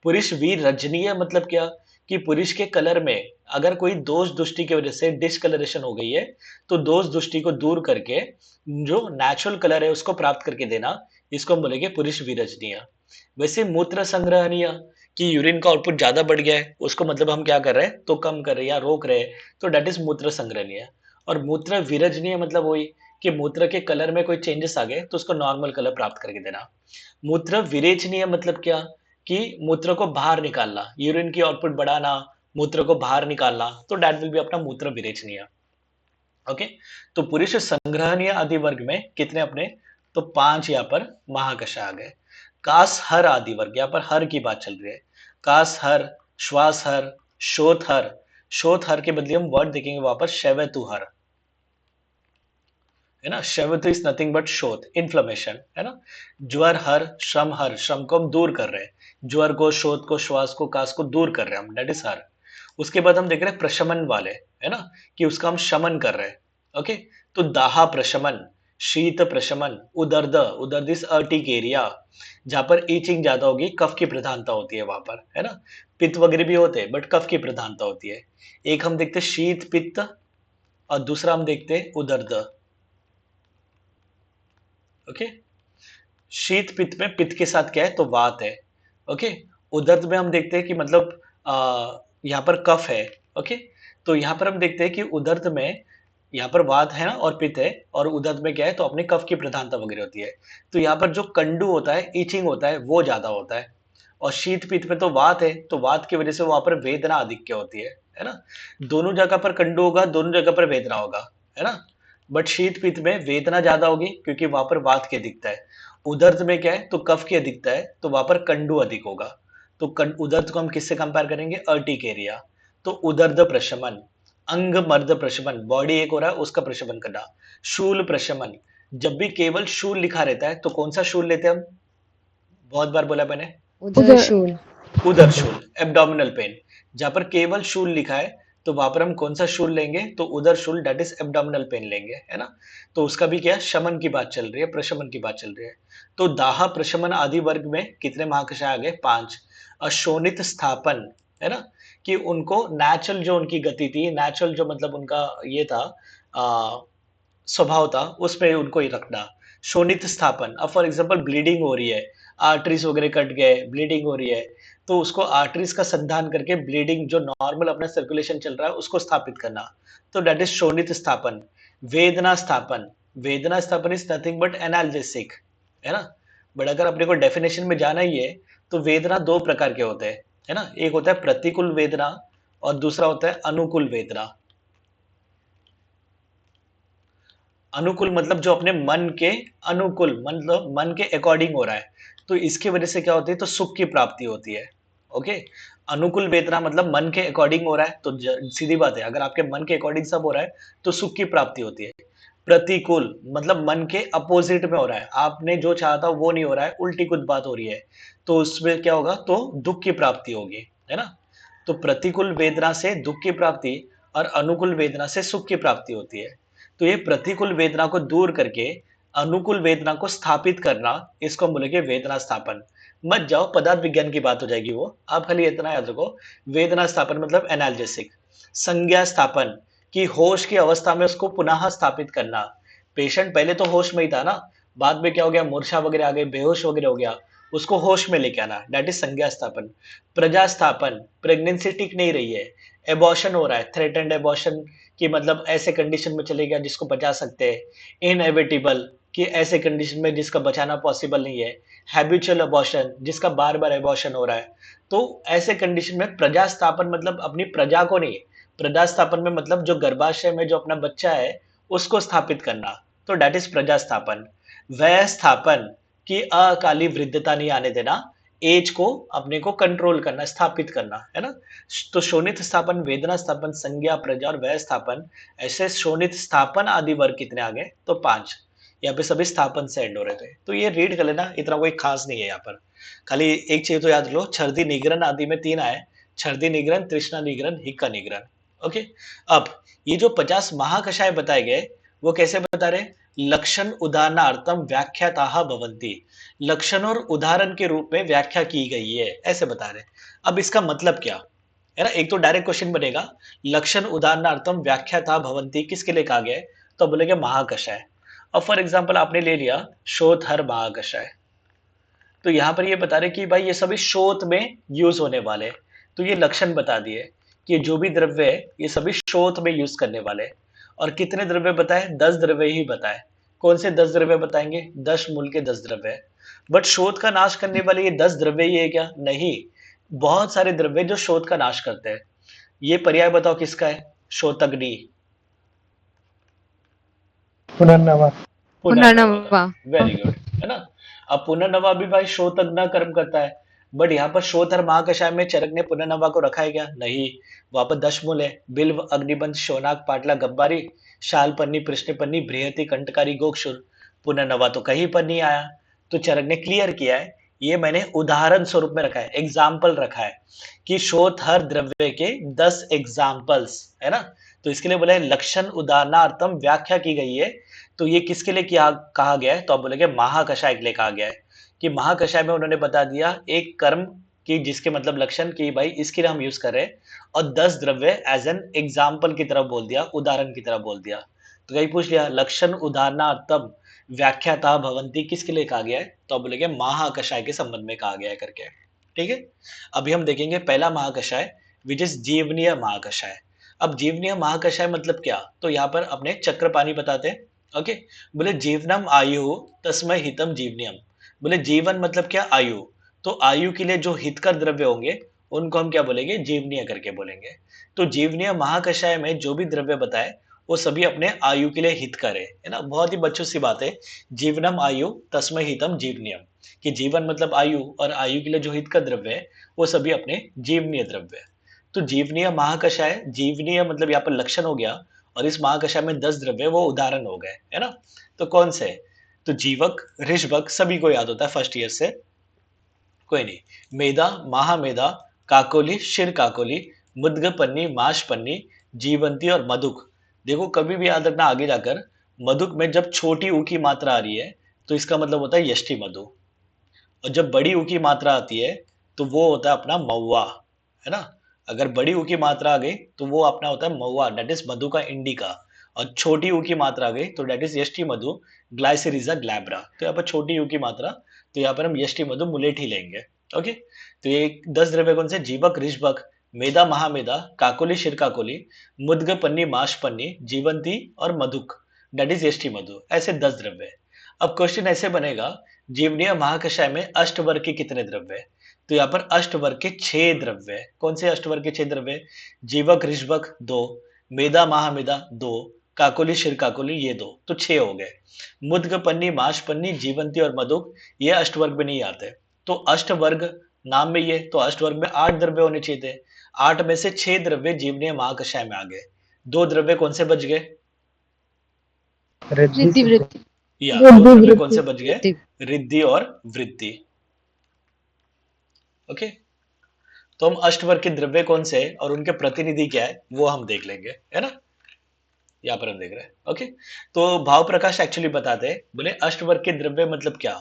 पुरुष विरजनीय मतलब क्या? कि पुरुष के कलर में अगर कोई दोष दृष्टि की वजह से डिसकलरेशन हो गई है, तो दोष दृष्टि को दूर करके जो नेचुरल कलर है उसको प्राप्त करके देना, इसको हम बोलेंगे पुरुष विरजनीय। वैसे मूत्र संग्रहणीय कि यूरिन का आउटपुट ज्यादा बढ़ गया है, उसको मतलब हम क्या कर रहे हैं? तो कम कर रहे हैं या रोक रहे हैं, तो डेट इज मूत्र संग्रहणीय। और मूत्र विरजनीय मतलब वही कि मूत्र के कलर में कोई चेंजेस आ गए तो उसको नॉर्मल कलर प्राप्त करके देना। मूत्र विरेचनीय मतलब क्या? कि मूत्र को बाहर निकालना, यूरिन की आउटपुट बढ़ाना, मूत्र को बाहर निकालना, तो डेट विल बी अपना मूत्र विरेचनीय। ओके, तो पुरुष संग्रहणीय आदि वर्ग में कितने अपने? तो 5 यहाँ पर महाकशा आ गए। कास हर आदि वर्ग, यहाँ पर हर की बात चल रही है। कास हर, श्वास हर, शोथ हर। शोथ हर के बदले हम वर्ड देखेंगे वहां पर शैवतु हर, है ना? शैवतु इज नथिंग बट शोथ, इन्फ्लेमेशन, है ना? ज्वर हर, श्रम हर, श्रम को हम दूर कर रहे हैं, ज्वर को, शोथ को, श्वास को, कास को दूर कर रहे हैं हम, दैट इज हर। उसके बाद हम देख रहे हैं प्रशमन वाले, है ना, कि उसका हम शमन कर रहे हैं। ओके, तो दाहा प्रशमन, शीत प्रशमन, उदर्द, उदर्द इज अर्टिकेरिया, जहां पर ईचिंग ज्यादा होगी, कफ की प्रधानता होती है वहां पर, है ना? पित्त वगैरह भी होते हैं बट कफ की प्रधानता होती है। एक हम देखते हैं शीत पित्त, और दूसरा हम देखते हैं उदर्द। ओके, शीत पित्त में पित्त के साथ क्या है? तो वात है। ओके, उदर्द में हम देखते हैं कि मतलब यहाँ पर कफ है। ओके, तो यहाँ पर हम देखते हैं कि उदर्द में यहाँ पर वात है ना और पित्त है, और उदर्द में क्या है? तो अपने कफ की प्रधानता वगैरह होती है। तो यहाँ पर जो कंडू होता है, ईचिंग होता है, वो ज्यादा होता है। और शीत पित्त में तो वात है, तो वात की वजह से वहां पर वेदना अधिक होती है ना? दोनों जगह पर कंडू होगा, दोनों जगह पर वेदना होगा, है ना? बट शीत पित्त में वेदना ज्यादा होगी क्योंकि वहां पर वात की अधिकता है। उदर्द में क्या है? तो कफ की अधिकता है, तो वहां पर कंडू अधिक होगा। तो उदर्द को हम किससे कंपेयर करेंगे? अर्टिकेरिया। तो उदर्द प्रशमन, अंग मर्द प्रशमन, बॉडी एक हो रहा है उसका प्रशमन करना। शूल प्रशमन, जब भी केवल शूल लिखा रहता है तो कौन सा शूल लेते हैं हम? बहुत बार बोला मैंने, उदर शूल। उदर शूल, एब्डोमिनल पेन। जहां पर केवल शूल लिखा है तो वहां पर हम कौन सा शूल लेंगे? तो उदर शूल, डेट इज एब्डोमिनल पेन लेंगे, है ना? तो उसका भी क्या, शमन की बात चल रही है, प्रशमन की बात चल रही है। तो दाह प्रशमन आदि वर्ग में कितने महाकशा आ गए? 5। अशोनित स्थापन, है ना, कि उनको नेचुरल जो उनकी गति थी, नेचुरल जो मतलब उनका ये था, स्वभाव था, उसमें उनको ही रखना। शोनित स्थापन, अब फॉर एग्जांपल ब्लीडिंग हो रही है, आर्टरीज वगैरह कट गए, ब्लीडिंग हो रही है, तो उसको आर्टरीज का संधान करके ब्लीडिंग जो नॉर्मल अपना सर्कुलेशन चल रहा है उसको स्थापित करना, तो दैट इज शोनित स्थापन। वेदना स्थापन, वेदना स्थापन इज नथिंग बट एनाल्जेसिक, है ना? बट अगर अपने को डेफिनेशन में जाना ही है तो वेदना 2 प्रकार के होते हैं, है ना? एक होता है प्रतिकूल वेदना और दूसरा होता है अनुकूल वेदना। अनुकूल मतलब जो अपने मन के अनुकूल, मतलब मन के अकॉर्डिंग हो रहा है, तो इसकी वजह से क्या होती है? तो सुख की प्राप्ति होती है। ओके, अनुकूल वेदना मतलब मन के अकॉर्डिंग हो रहा है, तो सीधी बात है, अगर आपके मन के अकॉर्डिंग सब हो रहा है तो सुख की प्राप्ति होती है। प्रतिकूल मतलब मन के अपोजिट में हो रहा है, आपने जो चाहा था वो नहीं हो रहा है, उल्टी कुछ बात हो रही है, तो उसमें क्या होगा? तो दुख की प्राप्ति होगी, है ना? तो प्रतिकूल वेदना से दुख की प्राप्ति और अनुकूल वेदना से सुख की प्राप्ति होती है। तो ये प्रतिकूल वेदना को दूर करके अनुकूल वेदना को स्थापित करना, इसको हम बोलेंगे वेदना स्थापन। मत जाओ, पदार्थ विज्ञान की बात हो जाएगी वो, आप खाली इतना याद रखो, वेदना स्थापन मतलब एनाल्जेसिक। संज्ञा स्थापन, कि होश की अवस्था में उसको पुनः स्थापित करना। पेशेंट पहले तो होश में ही था ना, बाद में क्या हो गया? मूर्छा वगैरह आ गई, बेहोश वगैरह हो गया, उसको होश में लेके आना, दैट इज संज्ञा स्थापन। प्रजा स्थापन, प्रेगनेंसी टिक नहीं रही है, एबॉर्शन हो रहा है, थ्रेटेंड एबॉर्शन, कि मतलब ऐसे कंडीशन में चले गया जिसको बचा सकते हैं। इनएविटेबल, कि ऐसे कंडीशन में जिसका बचाना पॉसिबल नहीं है, हैबिचुअल अबॉर्शन, जिसका बार बार अबॉर्शन हो रहा है। तो ऐसे कंडीशन में प्रजास्थापन मतलब अपनी प्रजा को नहीं, प्रजास्थापन में मतलब जो गर्भाशय में जो अपना बच्चा है उसको स्थापित करना, तो डेट इज प्रजास्थापन। वय स्थापन की अकाली वृद्धता नहीं आने देना, एज को अपने को कंट्रोल करना, स्थापित करना, है ना। तो शोणित स्थापन, वेदना स्थापन, संज्ञा, प्रजा और वय स्थापन, ऐसे शोणित स्थापन आदि वर्ग कितने आ गए, तो 5। यहाँ पे सभी स्थापन से एंड हो रहे थे। तो ये रीड कर लेना, इतना कोई खास नहीं है यहाँ पर। खाली एक चीज तो याद लो, छर्दी निग्रहण आदि में 3 आए, छर्दी निग्रहण, तृष्णा निग्रहण, हिक्का निग्रहण। ओके, अब ये जो 50 महाकषाय बताए गए वो कैसे बता रहे, लक्षण उदाहरणार्थम व्याख्याताः भवन्ति, लक्षण और उदाहरण के रूप में व्याख्या की गई है, ऐसे बता रहे। अब इसका मतलब क्या है ना, एक तो डायरेक्ट क्वेश्चन बनेगा, लक्षण उदाहरणार्थम व्याख्याता भवन्ति किसके लिए कहा गया है, तो बोलेंगे महाकषाय। अब फॉर एग्जांपल आपने ले लिया शोथर महाकषाय, तो यहाँ पर ये बता रहे कि भाई ये सभी शोथ में यूज होने वाले, तो ये लक्षण बता दिए कि जो भी द्रव्य है ये सभी शोथ में यूज करने वाले। और कितने द्रव्य बताए, 10 द्रव्य ही बताए। कौन से 10 द्रव्य बताएंगे, 10 मूल के 10 द्रव्य है। बट शोथ का नाश करने वाले ये 10 द्रव्य ही है क्या, नहीं, बहुत सारे द्रव्य जो शोथ का नाश करते हैं। ये पर्याय बताओ किसका है, शोतग्नि, पुनर्नवा। वेरी गुड, है ना। अब पुनर्नवा भी भाई शोतग्न कर्म करता है, बट यहाँ पर शोथर महाकषाय में चरक ने पुनर्नवा को रखा है क्या, नहीं। वहां पर 10 मूल है, बिल्व, अग्निबंध, शोनाक, पाटला, गब्बारी, शाल पन्नी, पृष्ठपन्नी, बृहति, कंटकारी, गोक्षुर। पुनर्नवा तो कहीं पर नहीं आया, तो चरक ने क्लियर किया है, ये मैंने उदाहरण स्वरूप में रखा है, एग्जाम्पल रखा है कि शोथर द्रव्य के 10 एग्जाम्पल्स, है ना। तो इसके लिए बोला है लक्षण उदाहरणार्थम व्याख्या की गई है, तो ये किसके लिए किया कहा गया है, तो आप बोलेंगे महाकषाय के लिए कहा गया है, कि महाकषाय में उन्होंने बता दिया एक कर्म की जिसके मतलब लक्षण की भाई इसके लिए हम यूज कर रहे हैं, और 10 द्रव्य एज एन एग्जाम्पल की तरह बोल दिया, उदाहरण की तरह बोल दिया। तो कहीं पूछ लिया लक्षण उदाहरणार्थम व्याख्याता भवंती किसके लिए कहा गया है, तो आप बोलेंगे महाकषाय के संबंध में कहा गया है करके, ठीक है। अभी हम देखेंगे पहला महाकषाय विच इज जीवनीय महाकषाय। अब जीवनीय महाकषाय मतलब क्या, तो यहाँ पर अपने चक्रपाणी बताते हैं। ओके, बोले जीवनम आयु तस्मय हितम जीवनियम, बोले जीवन मतलब क्या, आयु, तो आयु के लिए जो हितकर द्रव्य होंगे उनको हम क्या बोलेंगे, जीवनीय करके बोलेंगे। तो जीवनीय महाकषाय में जो भी द्रव्य बताए वो सभी अपने आयु के लिए हितकर है ना। बहुत ही बच्चों सी बात है, जीवनम आयु तस्मय हितम जीवनियम, कि जीवन मतलब आयु और आयु के लिए जो हितकर द्रव्य है वो सभी अपने जीवनीय द्रव्य है। तो जीवनीय महाकषाय, जीवनीय मतलब यहाँ पर लक्षण हो गया, और इस महाकषाय में 10 द्रव्य वो उदाहरण हो गए, है ना। तो कौन से, तो जीवक, ऋषभक सभी को याद होता है फर्स्ट ईयर से, कोई नहीं। मेधा, महामेधा, काकोली, शिर काकोली, मुद्गपन्नी, माशपन्नी, जीवंती और मधुक। देखो कभी भी याद रखना आगे जाकर, मधुक में जब छोटी ऊ की मात्रा आ रही है तो इसका मतलब होता है यष्टि मधु, और जब बड़ी ऊ की मात्रा आती है तो वो होता है अपना महुआ, है ना। अगर बड़ी ऊ की मात्रा आ गई तो वो अपना होता है महुआ, डेट इज मधु का इंडिका, और छोटी ऊ की मात्रा आ गई तो डेट इज यष्टि मधु, ग्लाइसिरिजा ग्लैब्रा। तो यहाँ पर छोटी ऊ की मात्रा, तो यहाँ पर हम यष्टि मधु मुलेट ही लेंगे। ओके, तो ये 10 द्रव्य कौन से, जीवक, ऋषभक, मेधा, महामेधा, काकोली, शिरकाकोली, मुद्गपन्नी, माशपन्नी, जीवंती और मधुक, डेट इज यष्टि मधु, ऐसे 10 द्रव्य। अब क्वेश्चन ऐसे बनेगा, जीवनीय महाकषाय में अष्टवर्ग के कितने द्रव्य है, तो यहाँ पर अष्टवर्ग के 6 द्रव्य है। कौन से अष्टवर्ग के 6 द्रव्य, जीवक, ऋषभक 2, मेधा, महामेधा 2, काकोली, शिरकाकोली ये 2, तो 6 हो गए। मुद्गपन्नी, माशपन्नी, जीवंती और मधुक ये अष्टवर्ग में नहीं आते, तो अष्टवर्ग नाम में ये, तो अष्टवर्ग में 8 द्रव्य होने चाहिए थे, 8 में से 6 द्रव्य जीवनीय महाकषाय में आ गए, 2 द्रव्य कौन से बच गए, रिद्धि वृत्ति। या 2 द्रव्य कौन से बच गए, रिद्धि और वृत्ति। ओके, तो हम अष्टवर्ग के द्रव्य कौन से और उनके प्रतिनिधि क्या है वो हम देख लेंगे, है ना। यहाँ पर हम देख रहे हैं। ओके, तो भाव प्रकाश एक्चुअली बताते हैं, बोले अष्टवर्ग के द्रव्य मतलब क्या,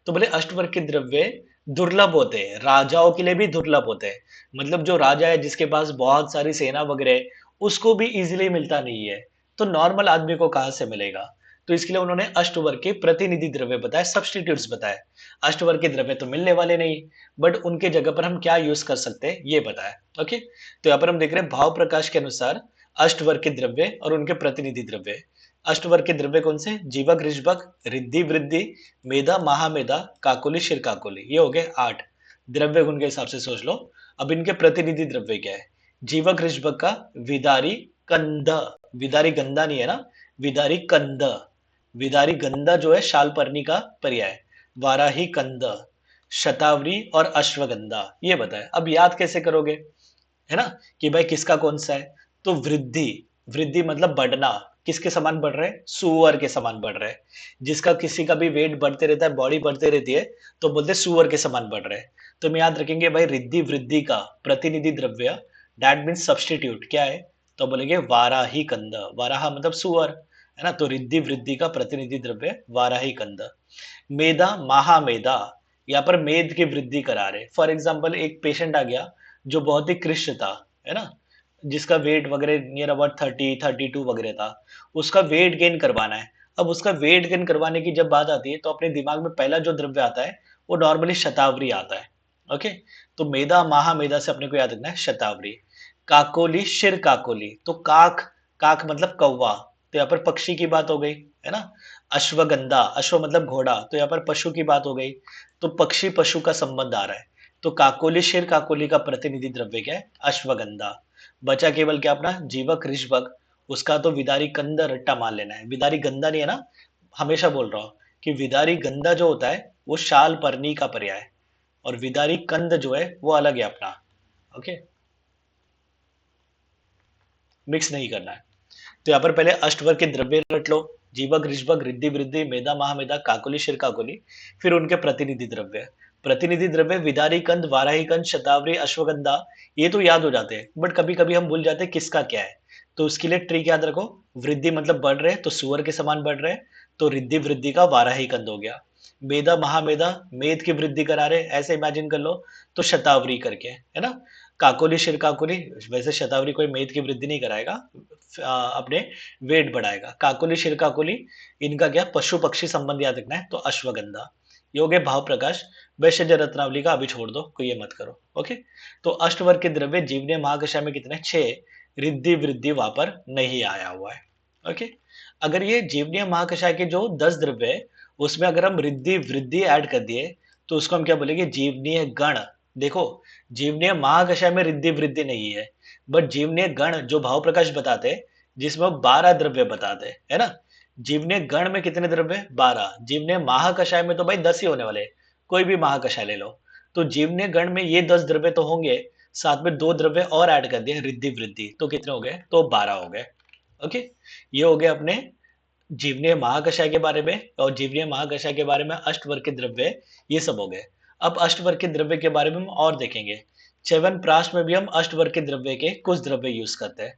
तो बोले अष्टवर्ग के द्रव्य दुर्लभ होते हैं, राजाओं के लिए भी दुर्लभ होते हैं, मतलब जो राजा है जिसके पास बहुत सारी सेना वगैरह उसको भी इजीली मिलता नहीं है, तो नॉर्मल आदमी को कहां से मिलेगा, तो इसके लिए उन्होंने अष्टवर्ग के प्रतिनिधि द्रव्य बताए, सब्स्टिट्यूट्स बताए। अष्टवर्ग के द्रव्य तो मिलने वाले नहीं, बट उनके जगह पर हम क्या यूज कर सकते हैं ये बताया। ओके, तो यहाँ पर हम देख रहे हैं भाव प्रकाश के अनुसार अष्टवर्ग के द्रव्य और उनके प्रतिनिधि द्रव्य। अष्टवर्ग के द्रव्य कौन से? जीवक, ऋषभक, रिद्धि, वृद्धि, मेधा, महामेधा, काकोली, शिर काकोली। ये हो गए 8 द्रव्य गुण के हिसाब से सोच लो। अब इनके प्रतिनिधि द्रव्य क्या है? जीवक ऋषभक का विदारी कंद, विदारी गंदा नहीं है ना, विदारी कंद, विदारी गंदा जो है शालपर्णी का पर्याय, वाराही कंद, शतावरी और अश्वगंधा। ये बताए। अब याद कैसे करोगे, है ना, कि भाई किसका कौन सा है? तो वृद्धि, वृद्धि मतलब बढ़ना, किसके समान बढ़ रहे हैं? सुअर के समान बढ़ रहे हैं। जिसका किसी का भी वेट बढ़ते रहता है, बॉडी बढ़ते रहती है, तो बोलते हैं सुअर के समान बढ़ रहे हैं। तो हम याद रखेंगे भाई रिद्धि वृद्धि का प्रतिनिधि द्रव्य, दैट मीन्स सब्स्टिट्यूट क्या है? तो बोलेंगे वाराही कंद, वाराह मतलब सुअर, है ना, तो रिद्धि वृद्धि का प्रतिनिधि द्रव्य वाराही कंद। मेधा, महामेधा, यहाँ पर मेद की वृद्धि करा रहे। फॉर एग्जाम्पल एक पेशेंट आ गया जो बहुत ही कृष्ण था, है ना, जिसका वेट वगैरह नियर अबाउट 30-32 वगैरह था, उसका वेट गेन करवाना है। अब उसका वेट गेन करवाने की जब बात आती है तो अपने दिमाग में पहला जो द्रव्य आता है वो नॉर्मली शतावरी आता है। ओके, तो मेधा महामेधा से अपने को याद रखना है शतावरी। काकोली, शिर काकोली, तो काक, काक मतलब कौवा, तो यहाँ पर पक्षी की बात हो गई, है ना। अश्वगंधा, अश्व मतलब घोड़ा, तो यहाँ पर पशु की बात हो गई, तो पक्षी पशु का संबंध आ रहा है। तो काकोली, शिर काकोली का प्रतिनिधि द्रव्य क्या है? अश्वगंधा। बचा केवल क्या अपना जीवक ऋषभक, उसका तो विदारी कंद रट्टा मान लेना है, विदारी गंदा नहीं है ना। हमेशा बोल रहा हूं कि विदारी गंदा जो होता है वो शाल पर्णी का पर्याय है, और विदारी कंद जो है वो अलग है अपना। ओके, मिक्स नहीं करना है। तो यहाँ पर पहले अष्टवर्ग के द्रव्य रट लो, जीवक, ऋषभक, रिद्धि, वृद्धि, मेधा, महामेधा, काकोली, शिर काकोली। फिर उनके प्रतिनिधि द्रव्य, प्रतिनिधि द्रव्य विदारी कंद, वाराही कंद, शतावरी, अश्वगंधा, ये तो याद हो जाते हैं, बट कभी कभी हम भूल जाते हैं किसका क्या है। तो उसके लिए ट्रिक याद रखो, वृद्धि मतलब बढ़ रहे, तो सुअर के समान बढ़ रहे, तो रिद्धि वृद्धि का वाराही कंद हो गया। मेधा महामेधा, मेद की वृद्धि करा रहे, ऐसे इमेजिन कर लो, तो शतावरी करके, है ना। काकोली, शिर काकोली, वैसे शतावरी कोई मेद की वृद्धि नहीं कराएगा, अपने वेट बढ़ाएगा। काकोली, शिर काकोली, इनका क्या पशु पक्षी संबंध याद रखना है, तो अश्वगंधा। ये हो गए भाव प्रकाश। वैश्य रत्नावली का अभी छोड़ दो, कोई ये मत करो। ओके, तो अष्टवर्ग के द्रव्य जीवने महाकषाय में कितने? 6। रिद्धि वृद्धि वहां पर नहीं आया हुआ है। ओके, अगर ये जीवनीय महाकषाय के जो 10 द्रव्य है उसमें अगर हम रिद्धि वृद्धि ऐड कर दिए तो उसको हम क्या बोलेंगे? जीवनीय गण। देखो, जीवनीय महाकषाय में रिद्धि वृद्धि नहीं है, बट जीवनीय गण जो भाव प्रकाश बताते हैं, जिसमें 12 द्रव्य बताते हैं, है ना। जीवनीय गण में कितने द्रव्य? 12। जीवनीय महाकषाय में तो भाई 10 ही होने वाले, कोई भी महाकषाय ले लो। तो जीवनीय गण में ये 10 द्रव्य तो होंगे, साथ में 2 द्रव्य और ऐड कर दिए रिद्धि वृद्धि, तो कितने हो गए? तो 12 हो गए। ओके, ये हो गए अपने जीवनीय महाकषाय के बारे में, और जीवनीय महाकषाय के बारे में अष्टवर्ग के द्रव्य, ये सब हो गए। अब अष्टवर्ग के द्रव्य के बारे में हम और देखेंगे। च्यवनप्राश में भी हम अष्टवर्ग के द्रव्य के कुछ द्रव्य यूज करते हैं,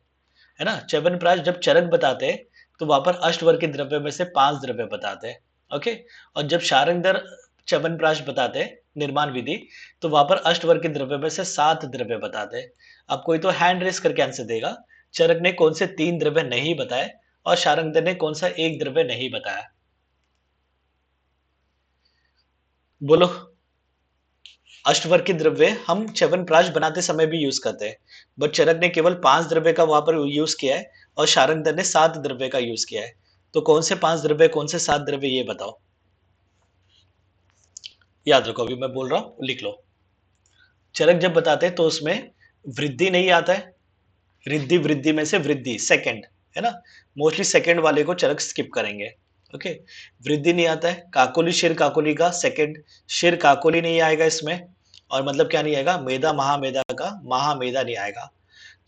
है ना। च्यवनप्राश जब चरक बताते हैं तो वहां पर अष्टवर्ग के द्रव्य में से 5 द्रव्य बताते हैं। ओके, और जब शारंगधर च्यवनप्राश बताते हैं निर्माण विधि, तो वहां पर अष्टवर्ग के द्रव्य में से 7 द्रव्य बताते हैं। अब कोई तो हैंड रेस करके आंसर देगा, चरक ने कौन से 3 द्रव्य नहीं बताए और शारंगधर ने कौन सा 1 द्रव्य नहीं बताया? बोलो। अष्टवर्ग के द्रव्य हम च्यवनप्राश बनाते समय भी यूज करते हैं, बट चरक ने केवल 5 द्रव्य का वहां पर यूज किया है और शारंगधर ने 7 द्रव्य का यूज किया है। तो कौन से 5 द्रव्य, कौन से 7 द्रव्य, ये बताओ। याद रखो, अभी मैं बोल रहा हूं, लिख लो। चरक जब बताते हैं तो उसमें वृद्धि नहीं आता है, रिद्धि वृद्धि में से वृद्धि सेकंड, है ना, मोस्टली सेकंड वाले को चरक स्किप करेंगे। ओके, वृद्धि नहीं आता है। काकोली, शिर काकोली का सेकंड, शिर काकोली नहीं आएगा इसमें, और मतलब क्या नहीं आएगा? मेधा महामेधा का महामेधा नहीं आएगा।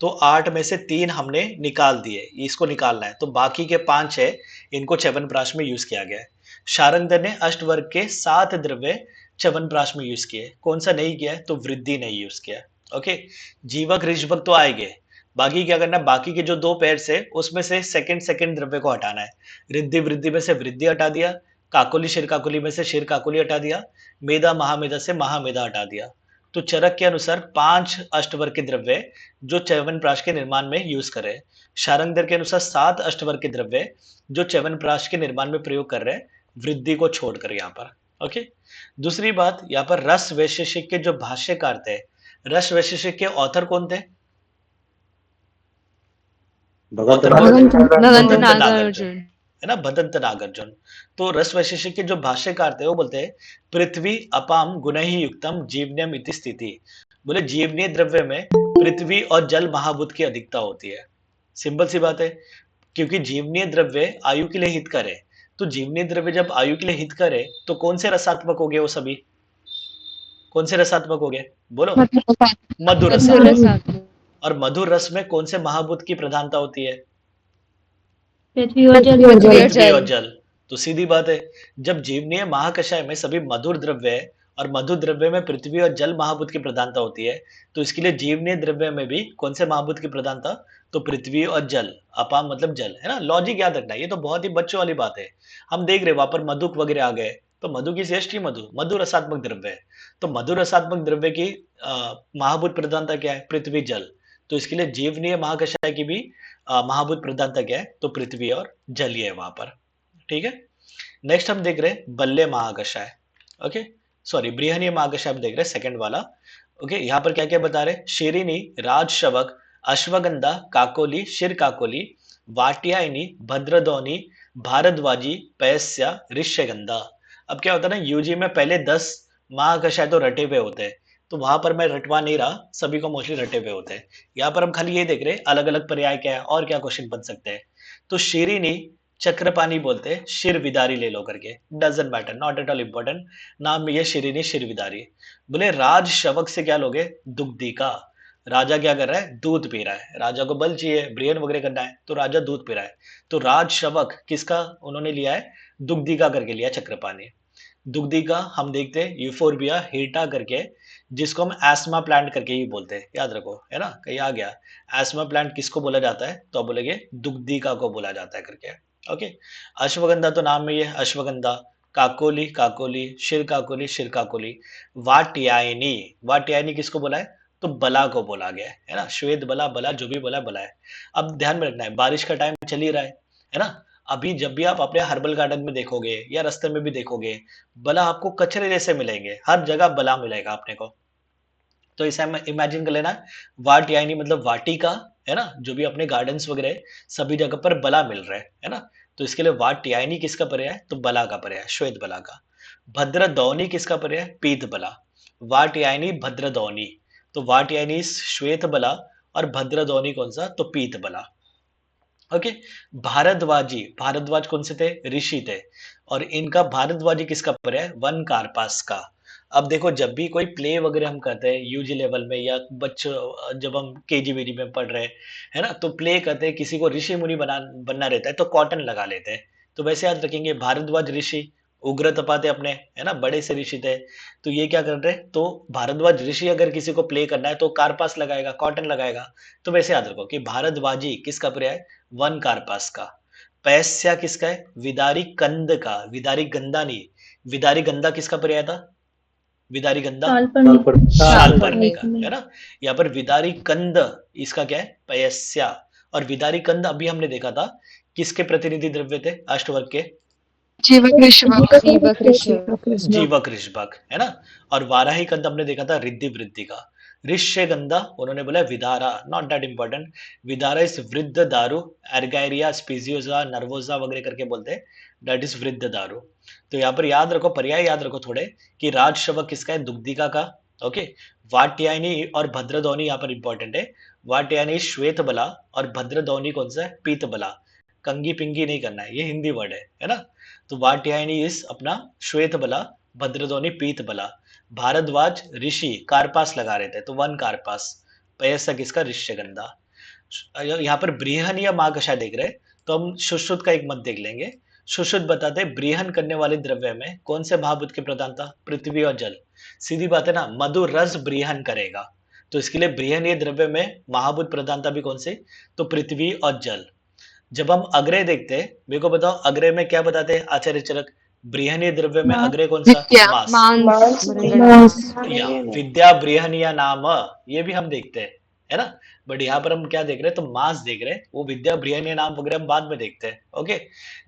तो 8 में से 3 हमने निकाल दिए, इसको निकालना है, तो बाकी के 5 है, इनको च्यवनप्राश में यूज किया गया है। शारंगधर ने अष्टवर्ग के 7 द्रव्य च्यवनप्राश में यूज किए, कौन सा नहीं किया है? तो वृद्धि नहीं यूज किया। ओके, जीवक ऋषभक तो आएंगे, बाकी क्या करना है? बाकी के जो 2 पेयर से उसमें से सेकंड द्रव्य को हटाना है। रिद्धि वृद्धि में से वृद्धि हटा दिया, काकोली शिर काकोली में से शिर काकोली हटा दिया, मेधा महामेधा से महामेधा हटा दिया। तो चरक के अनुसार 5 अष्टवर्ग के द्रव्य जो च्यवनप्राश के निर्माण में यूज करे। शारंगधर के अनुसार 7 अष्टवर्ग के द्रव्य जो च्यवनप्राश के निर्माण में प्रयोग कर रहे हैं, वृद्धि को छोड़कर यहाँ पर। ओके, दूसरी बात, यहाँ पर रस वैशेषिक के जो भाष्यकार थे, रस वैशेषिक के ऑथर कौन थे? भगवंत भगवंत भगवंत भगवंत नागार्जुन। है ना, भदंत नागार्जुन। तो रस वैशेषिक के जो भाष्यकार थे वो बोलते हैं पृथ्वी अपाम गुण ही युक्तम जीवनियम इति स्थिति। बोले जीवनीय द्रव्य में पृथ्वी और जल महाभूत की अधिकता होती है। सिंपल सी बात है, क्योंकि जीवनीय द्रव्य आयु के लिए हितकर है। तो जीवनीय द्रव्य जब आयु के लिए हितकर है तो कौन से रसात्मक हो गए वो सभी? कौन से रसात्मक हो गए? बोलो। मधुर रसात्मक। रसात्मक। और मधुर रस में कौन से महाभूत की प्रधानता होती है? पृथ्वी और जल। पृथ्वी और जल। तो सीधी बात है, जब जीवनीय महाकषाय में सभी मधुर द्रव्य है और मधुर द्रव्य में पृथ्वी और जल महाभूत की प्रधानता होती है, तो इसके लिए जीवनीय द्रव्य में भी कौन से महाभूत की प्रधानता? तो पृथ्वी और जल। अपाम मतलब जल, है ना। लॉजिक याद रखना, ये तो बहुत ही बच्चों वाली बात है। हम देख रहे वहां पर मधुक वगैरह आ गए, तो मधु की श्रेष्ठी मधु, मधु रसात्मक द्रव्य है। तो मधु रसात्मक द्रव्य की महाभूत प्रधानता क्या है? पृथ्वी जल। तो इसके लिए जीवनीय महाकषाय की भी महाभूत प्रधानता क्या है? तो पृथ्वी और जल ही है वहां पर। ठीक है। नेक्स्ट हम देख रहे हैं बल्ले महाकषाय। ओके, सॉरी बृहनीय महाकषाय हम देख रहे हैं, सेकंड वाला। ओके, यहाँ पर क्या क्या बता रहे? शेरिनी, राजशवक, अश्वगंधा, काकोली, शिर काकोली, वाटियायनी, भद्रदौनी, भारद्वाजी, पैस्या, ऋष्यगंधा। अब क्या होता है ना, यूजी में पहले 10 महाकषाय तो रटे हुए होते हैं, तो वहां पर मैं रटवा नहीं रहा, सभी को मोस्टली रटे हुए होते हैं। यहाँ पर हम खाली ये देख रहे हैं अलग अलग पर्याय क्या है और क्या क्वेश्चन बन सकते हैं। तो शेरिनी चक्रपाणी बोलते हैं, शिर विदारी ले लो करके, doesn't matter, not at all important. नाम में ये शिरीनी शिर विदारी। बोले राज शवक से क्या लोगे? दुग्धी का। राजा क्या कर रहा है? दूध पी रहा है। राजा को बल चाहिए, ब्रियन वगैरह करना है, तो राजा दूध पी रहा है। तो राज शवक किसका उन्होंने लिया है? दुग्धी का करके लिया चक्रपाणी। दुग्धी का हम देखते हैं यूफोर्बिया हीटा करके, जिसको हम एस्मा प्लांट करके ही बोलते हैं, याद रखो, है ना। कहीं आ गया एस्मा प्लांट किसको बोला जाता है? तो अब बोलेंगे दुग्धिका को बोला जाता है करके। ओके, अश्वगंधा तो नाम में ये अश्वगंधा। काकोली काकोली, शिर काकोली शिर काकोली। वाटियायनी, वाटियायनी किसको बोला है? तो बला को बोला गया है ना। श्वेत बला, बला जो भी बोला बला है। अब ध्यान में रखना है, बारिश का टाइम चल ही रहा है ना। अभी जब भी आप अपने हर्बल गार्डन में देखोगे या रास्ते में भी देखोगे, बला आपको कचरे जैसे मिलेंगे, हर जगह बला मिलेगा अपने को। तो इसे इमेजिन कर लेना, वाट यानी मतलब वाटिका, है ना, जो भी अपने गार्डन्स वगैरह है, सभी जगह पर बला मिल रहा है ना। तो इसके लिए वाट यानी किसका पर्याय है? तो बला का पर्याय, श्वेत बला का। भद्रदौनी किसका पर्याय? पीत बला। वाट यानी भद्रदौनी, तो वाट यानी श्वेत बला और भद्रदौनी कौन सा? तो पीत बला। ओके, भारद्वाजी, भारद्वाज कौन से थे? ऋषि थे। और इनका भारद्वाजी किसका पर्याय? वन कार्पास का। अब देखो, जब भी कोई प्ले वगैरह हम करते हैं यूजी लेवल में या बच्चों जब हम केजी वेजी में पढ़ रहे हैं, है ना, तो प्ले करते हैं, किसी को ऋषि मुनि बनना रहता है तो कॉटन लगा लेते हैं। तो वैसे याद रखेंगे भारद्वाज ऋषि, उग्र तपाते अपने, है ना, बड़े से ऋषि थे। तो ये क्या कर रहे हैं? तो भारद्वाज ऋषि अगर किसी को प्ले करना है तो कार्पास लगाएगा, कॉटन लगाएगा। तो वैसे याद रखो कि भारद्वाजी किसका पर्याय? वन कार्पास का। पैस्या किसका है? विदारी कंद का। विदारी गंदा नहीं, विदारी गंदा किसका पर्याय था? विदारी गंदा साल पढ़ने का, है ना। यहाँ पर विदारी कंद इसका क्या है? पयस्या। और विदारी कंद अभी हमने देखा था किसके प्रतिनिधि द्रव्य थे अष्टवर्ग के? जीवक ऋषभक। जीवक ऋषभ। जीवक ऋषभक, है ना। और वाराही कंद हमने देखा था रिद्धि वृद्धि का। ऋष्य गंधा उन्होंने बोला विदारा, नॉट दैट इंपॉर्टेंट। विदारा इज वृद्ध दारू, एर्गैरिया स्पीजियोजा नर्वोजा वगैरह करके बोलते हैं, दैट इज वृद्ध दारू। तो यहाँ पर याद रखो, पर्याय याद रखो थोड़े, कि राजशवक किसका है? दुग्धिका का। ओके, वाट्यायनी और भद्रदौनी यहाँ पर इंपॉर्टेंट है। वाट्यायनी श्वेत बला और भद्रदौनी कौन सा है? पीत बला। कंगी पिंगी नहीं करना है, ये हिंदी वर्ड है ना। तो वाट्यायनी इस अपना श्वेत बला, भद्रदौनी पीत बला। भारद्वाज ऋषि कार्पास लगा रहे थे, तो वन कार्पास। पयस्सा किसका? ऋष्यगंधा। यहाँ पर बृहनीय महाकषाय देख रहे हैं, तो हम सुश्रुत का एक मत देख लेंगे। सुश्रुत बताते हैं बृहन करने वाले द्रव्य में कौन से महाभूत की प्रधानता? पृथ्वी और जल। सीधी बात है ना, मधु रस बृहन करेगा, तो इसके लिए बृहनीय द्रव्य में महाभूत प्रधानता भी कौन सी? तो पृथ्वी और जल। जब हम अग्रय देखते हैं, मेरे को बताओ अग्रय में क्या बताते हैं आचार्य चरक? बृहनीय द्रव्य में अग्रय कौन सा? विद्या, मास। या विद्या बृहनीय नाम, ये भी हम देखते हैं, है ना। बट यहाँ पर हम क्या देख रहे हैं? तो मास देख रहे हैं, वो विद्या बृहनीय नाम वगैरह हम बाद में देखते हैं। ओके,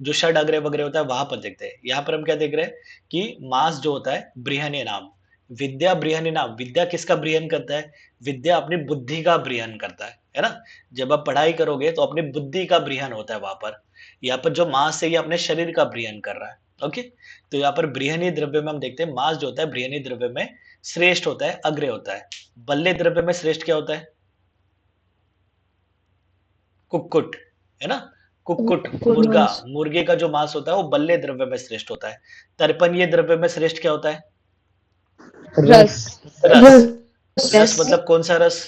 जो षड अग्रय वगैरह होता है वहां पर देखते हैं। यहाँ पर हम क्या देख रहे हैं कि मास जो होता है बृहनीय नाम, विद्या बृहनीय नाम। विद्या किसका बृहन करता है? विद्या अपनी बुद्धि का बृहन करता है ना? जब आप पढ़ाई करोगे तो अपनी बुद्धि का बृहन होता है वहां पर। यहाँ पर जो मास है ये अपने शरीर का बृहन कर रहा है। ओके, तो यहाँ पर बृहनीय द्रव्य में हम देखते हैं मास जो होता है बृहनीय द्रव्य में श्रेष्ठ होता है, अग्र होता है। बल्ले द्रव्य में श्रेष्ठ क्या होता है? कुक्कुट, है ना? कुक्कुट, मुर्गा, मुर्गे का जो मांस होता है वो बल्ले द्रव्य में श्रेष्ठ होता है। तर्पणीय द्रव्य में श्रेष्ठ क्या होता है? रस रस। रस मतलब कौन सा रस?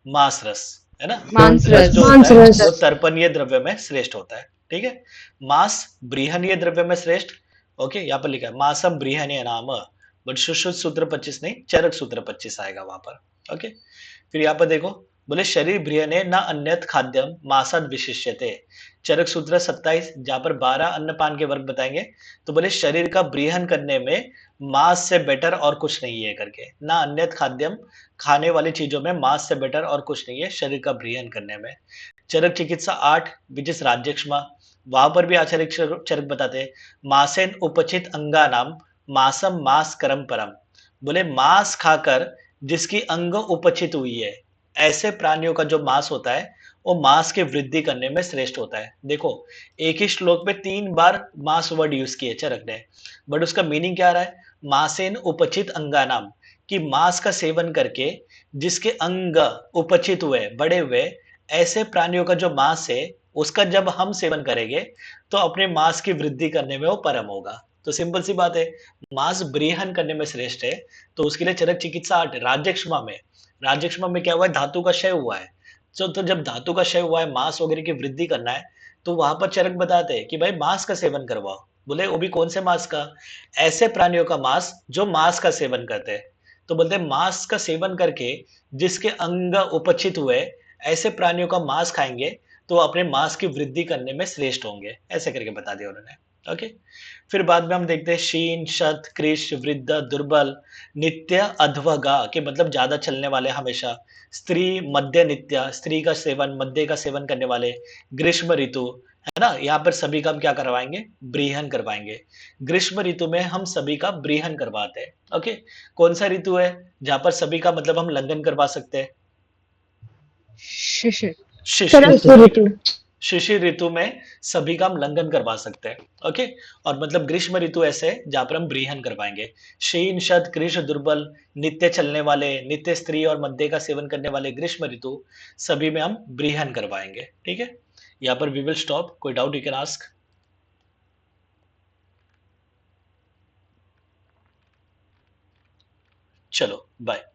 मांस रस, है ना? मांस रस रस जो होता है वो तर्पणीय द्रव्य में श्रेष्ठ होता है। ठीक है, मांस बृहनीय द्रव्य में श्रेष्ठ। ओके, यहाँ पर लिखा है मासम बृहनीय नाम, बट सुश्रुत सूत्र 25 नहीं, चरक सूत्र 25 आएगा वहां पर। ओके, फिर यहाँ पर देखो, बोले शरीर बृहणे न अन्यत खाद्यम मासाद विशिष्यते। चरक सूत्र 27 जहां पर 12 अन्नपान के वर्ग बताएंगे, तो बोले शरीर का बृहन करने में मांस से बेटर और कुछ नहीं है करके, ना अन्यत खाद्यम, खाने वाली चीजों में मांस से बेटर और कुछ नहीं है शरीर का बृहन करने में। चरक चिकित्सा 8 विच इज राज्यक्षमा, वहां पर भी आचार्य चरक बताते हैं मासेन उपचित अंगा नाम मासम मास करम परम। बोले मांस खाकर जिसकी अंग उपचित हुई है, ऐसे प्राणियों का जो मांस होता है वो मांस की वृद्धि करने में श्रेष्ठ होता है। देखो, एक ही श्लोक में 3 बार मांस वर्ड यूज किए चरक ने, बट उसका मीनिंग क्या आ रहा है? मासेन उपचित अंगानाम, कि मांस का सेवन करके जिसके अंग उपचित हुए, बड़े हुए, ऐसे प्राणियों का जो मांस है उसका जब हम सेवन करेंगे तो अपने मांस की वृद्धि करने में वो परम होगा। तो सिंपल सी बात है, मांस बृहन करने में श्रेष्ठ है, तो उसके लिए चरक चिकित्सा 8 राज्यक्षमा में, राज्यक्षमा में क्या हुआ है? धातु का क्षय हुआ है। तो जब धातु का क्षय हुआ है, मांस वगैरह की वृद्धि करना है, तो वहां पर चरक बताते हैं कि भाई मांस का सेवन करवाओ। बोले वो भी कौन से मांस का? ऐसे प्राणियों का मांस जो मांस का सेवन करते हैं। तो बोलते हैं मांस का सेवन करके जिसके अंग उपचित हुए, ऐसे प्राणियों का मांस खाएंगे तो अपने मांस की वृद्धि करने में श्रेष्ठ होंगे, ऐसे करके बता दिया उन्होंने। ओके, फिर बाद में हम देखते हैं शीन, शत, कृष, वृद्ध, दुर्बल, नित्य, अध्वगा के मतलब ज्यादा चलने वाले हमेशा, स्त्री, मध्य नित्य, स्त्री का सेवन, मध्य का सेवन करने वाले, ग्रीष्म ऋतु, है ना? यहाँ पर सभी का हम क्या करवाएंगे? बृहन करवाएंगे। ग्रीष्म ऋतु में हम सभी का बृहन करवाते हैं। ओके, कौन सा ऋतु है जहां पर सभी का मतलब हम लंघन करवा सकते हैं? शिशिर शिशिर ऋतु। शिशिर ऋतु में सभी का हम लंघन करवा सकते हैं। ओके, और मतलब ग्रीष्म ऋतु ऐसे जहां पर हम बृहन करवाएंगे। शीन, शत, कृष, दुर्बल, नित्य चलने वाले, नित्य स्त्री और मध्य का सेवन करने वाले ग्रीष्म ऋतु, सभी में हम बृहन करवाएंगे। ठीक है, यहाँ पर वी विल स्टॉप। कोई डाउट यू कैन आस्क। चलो बाय।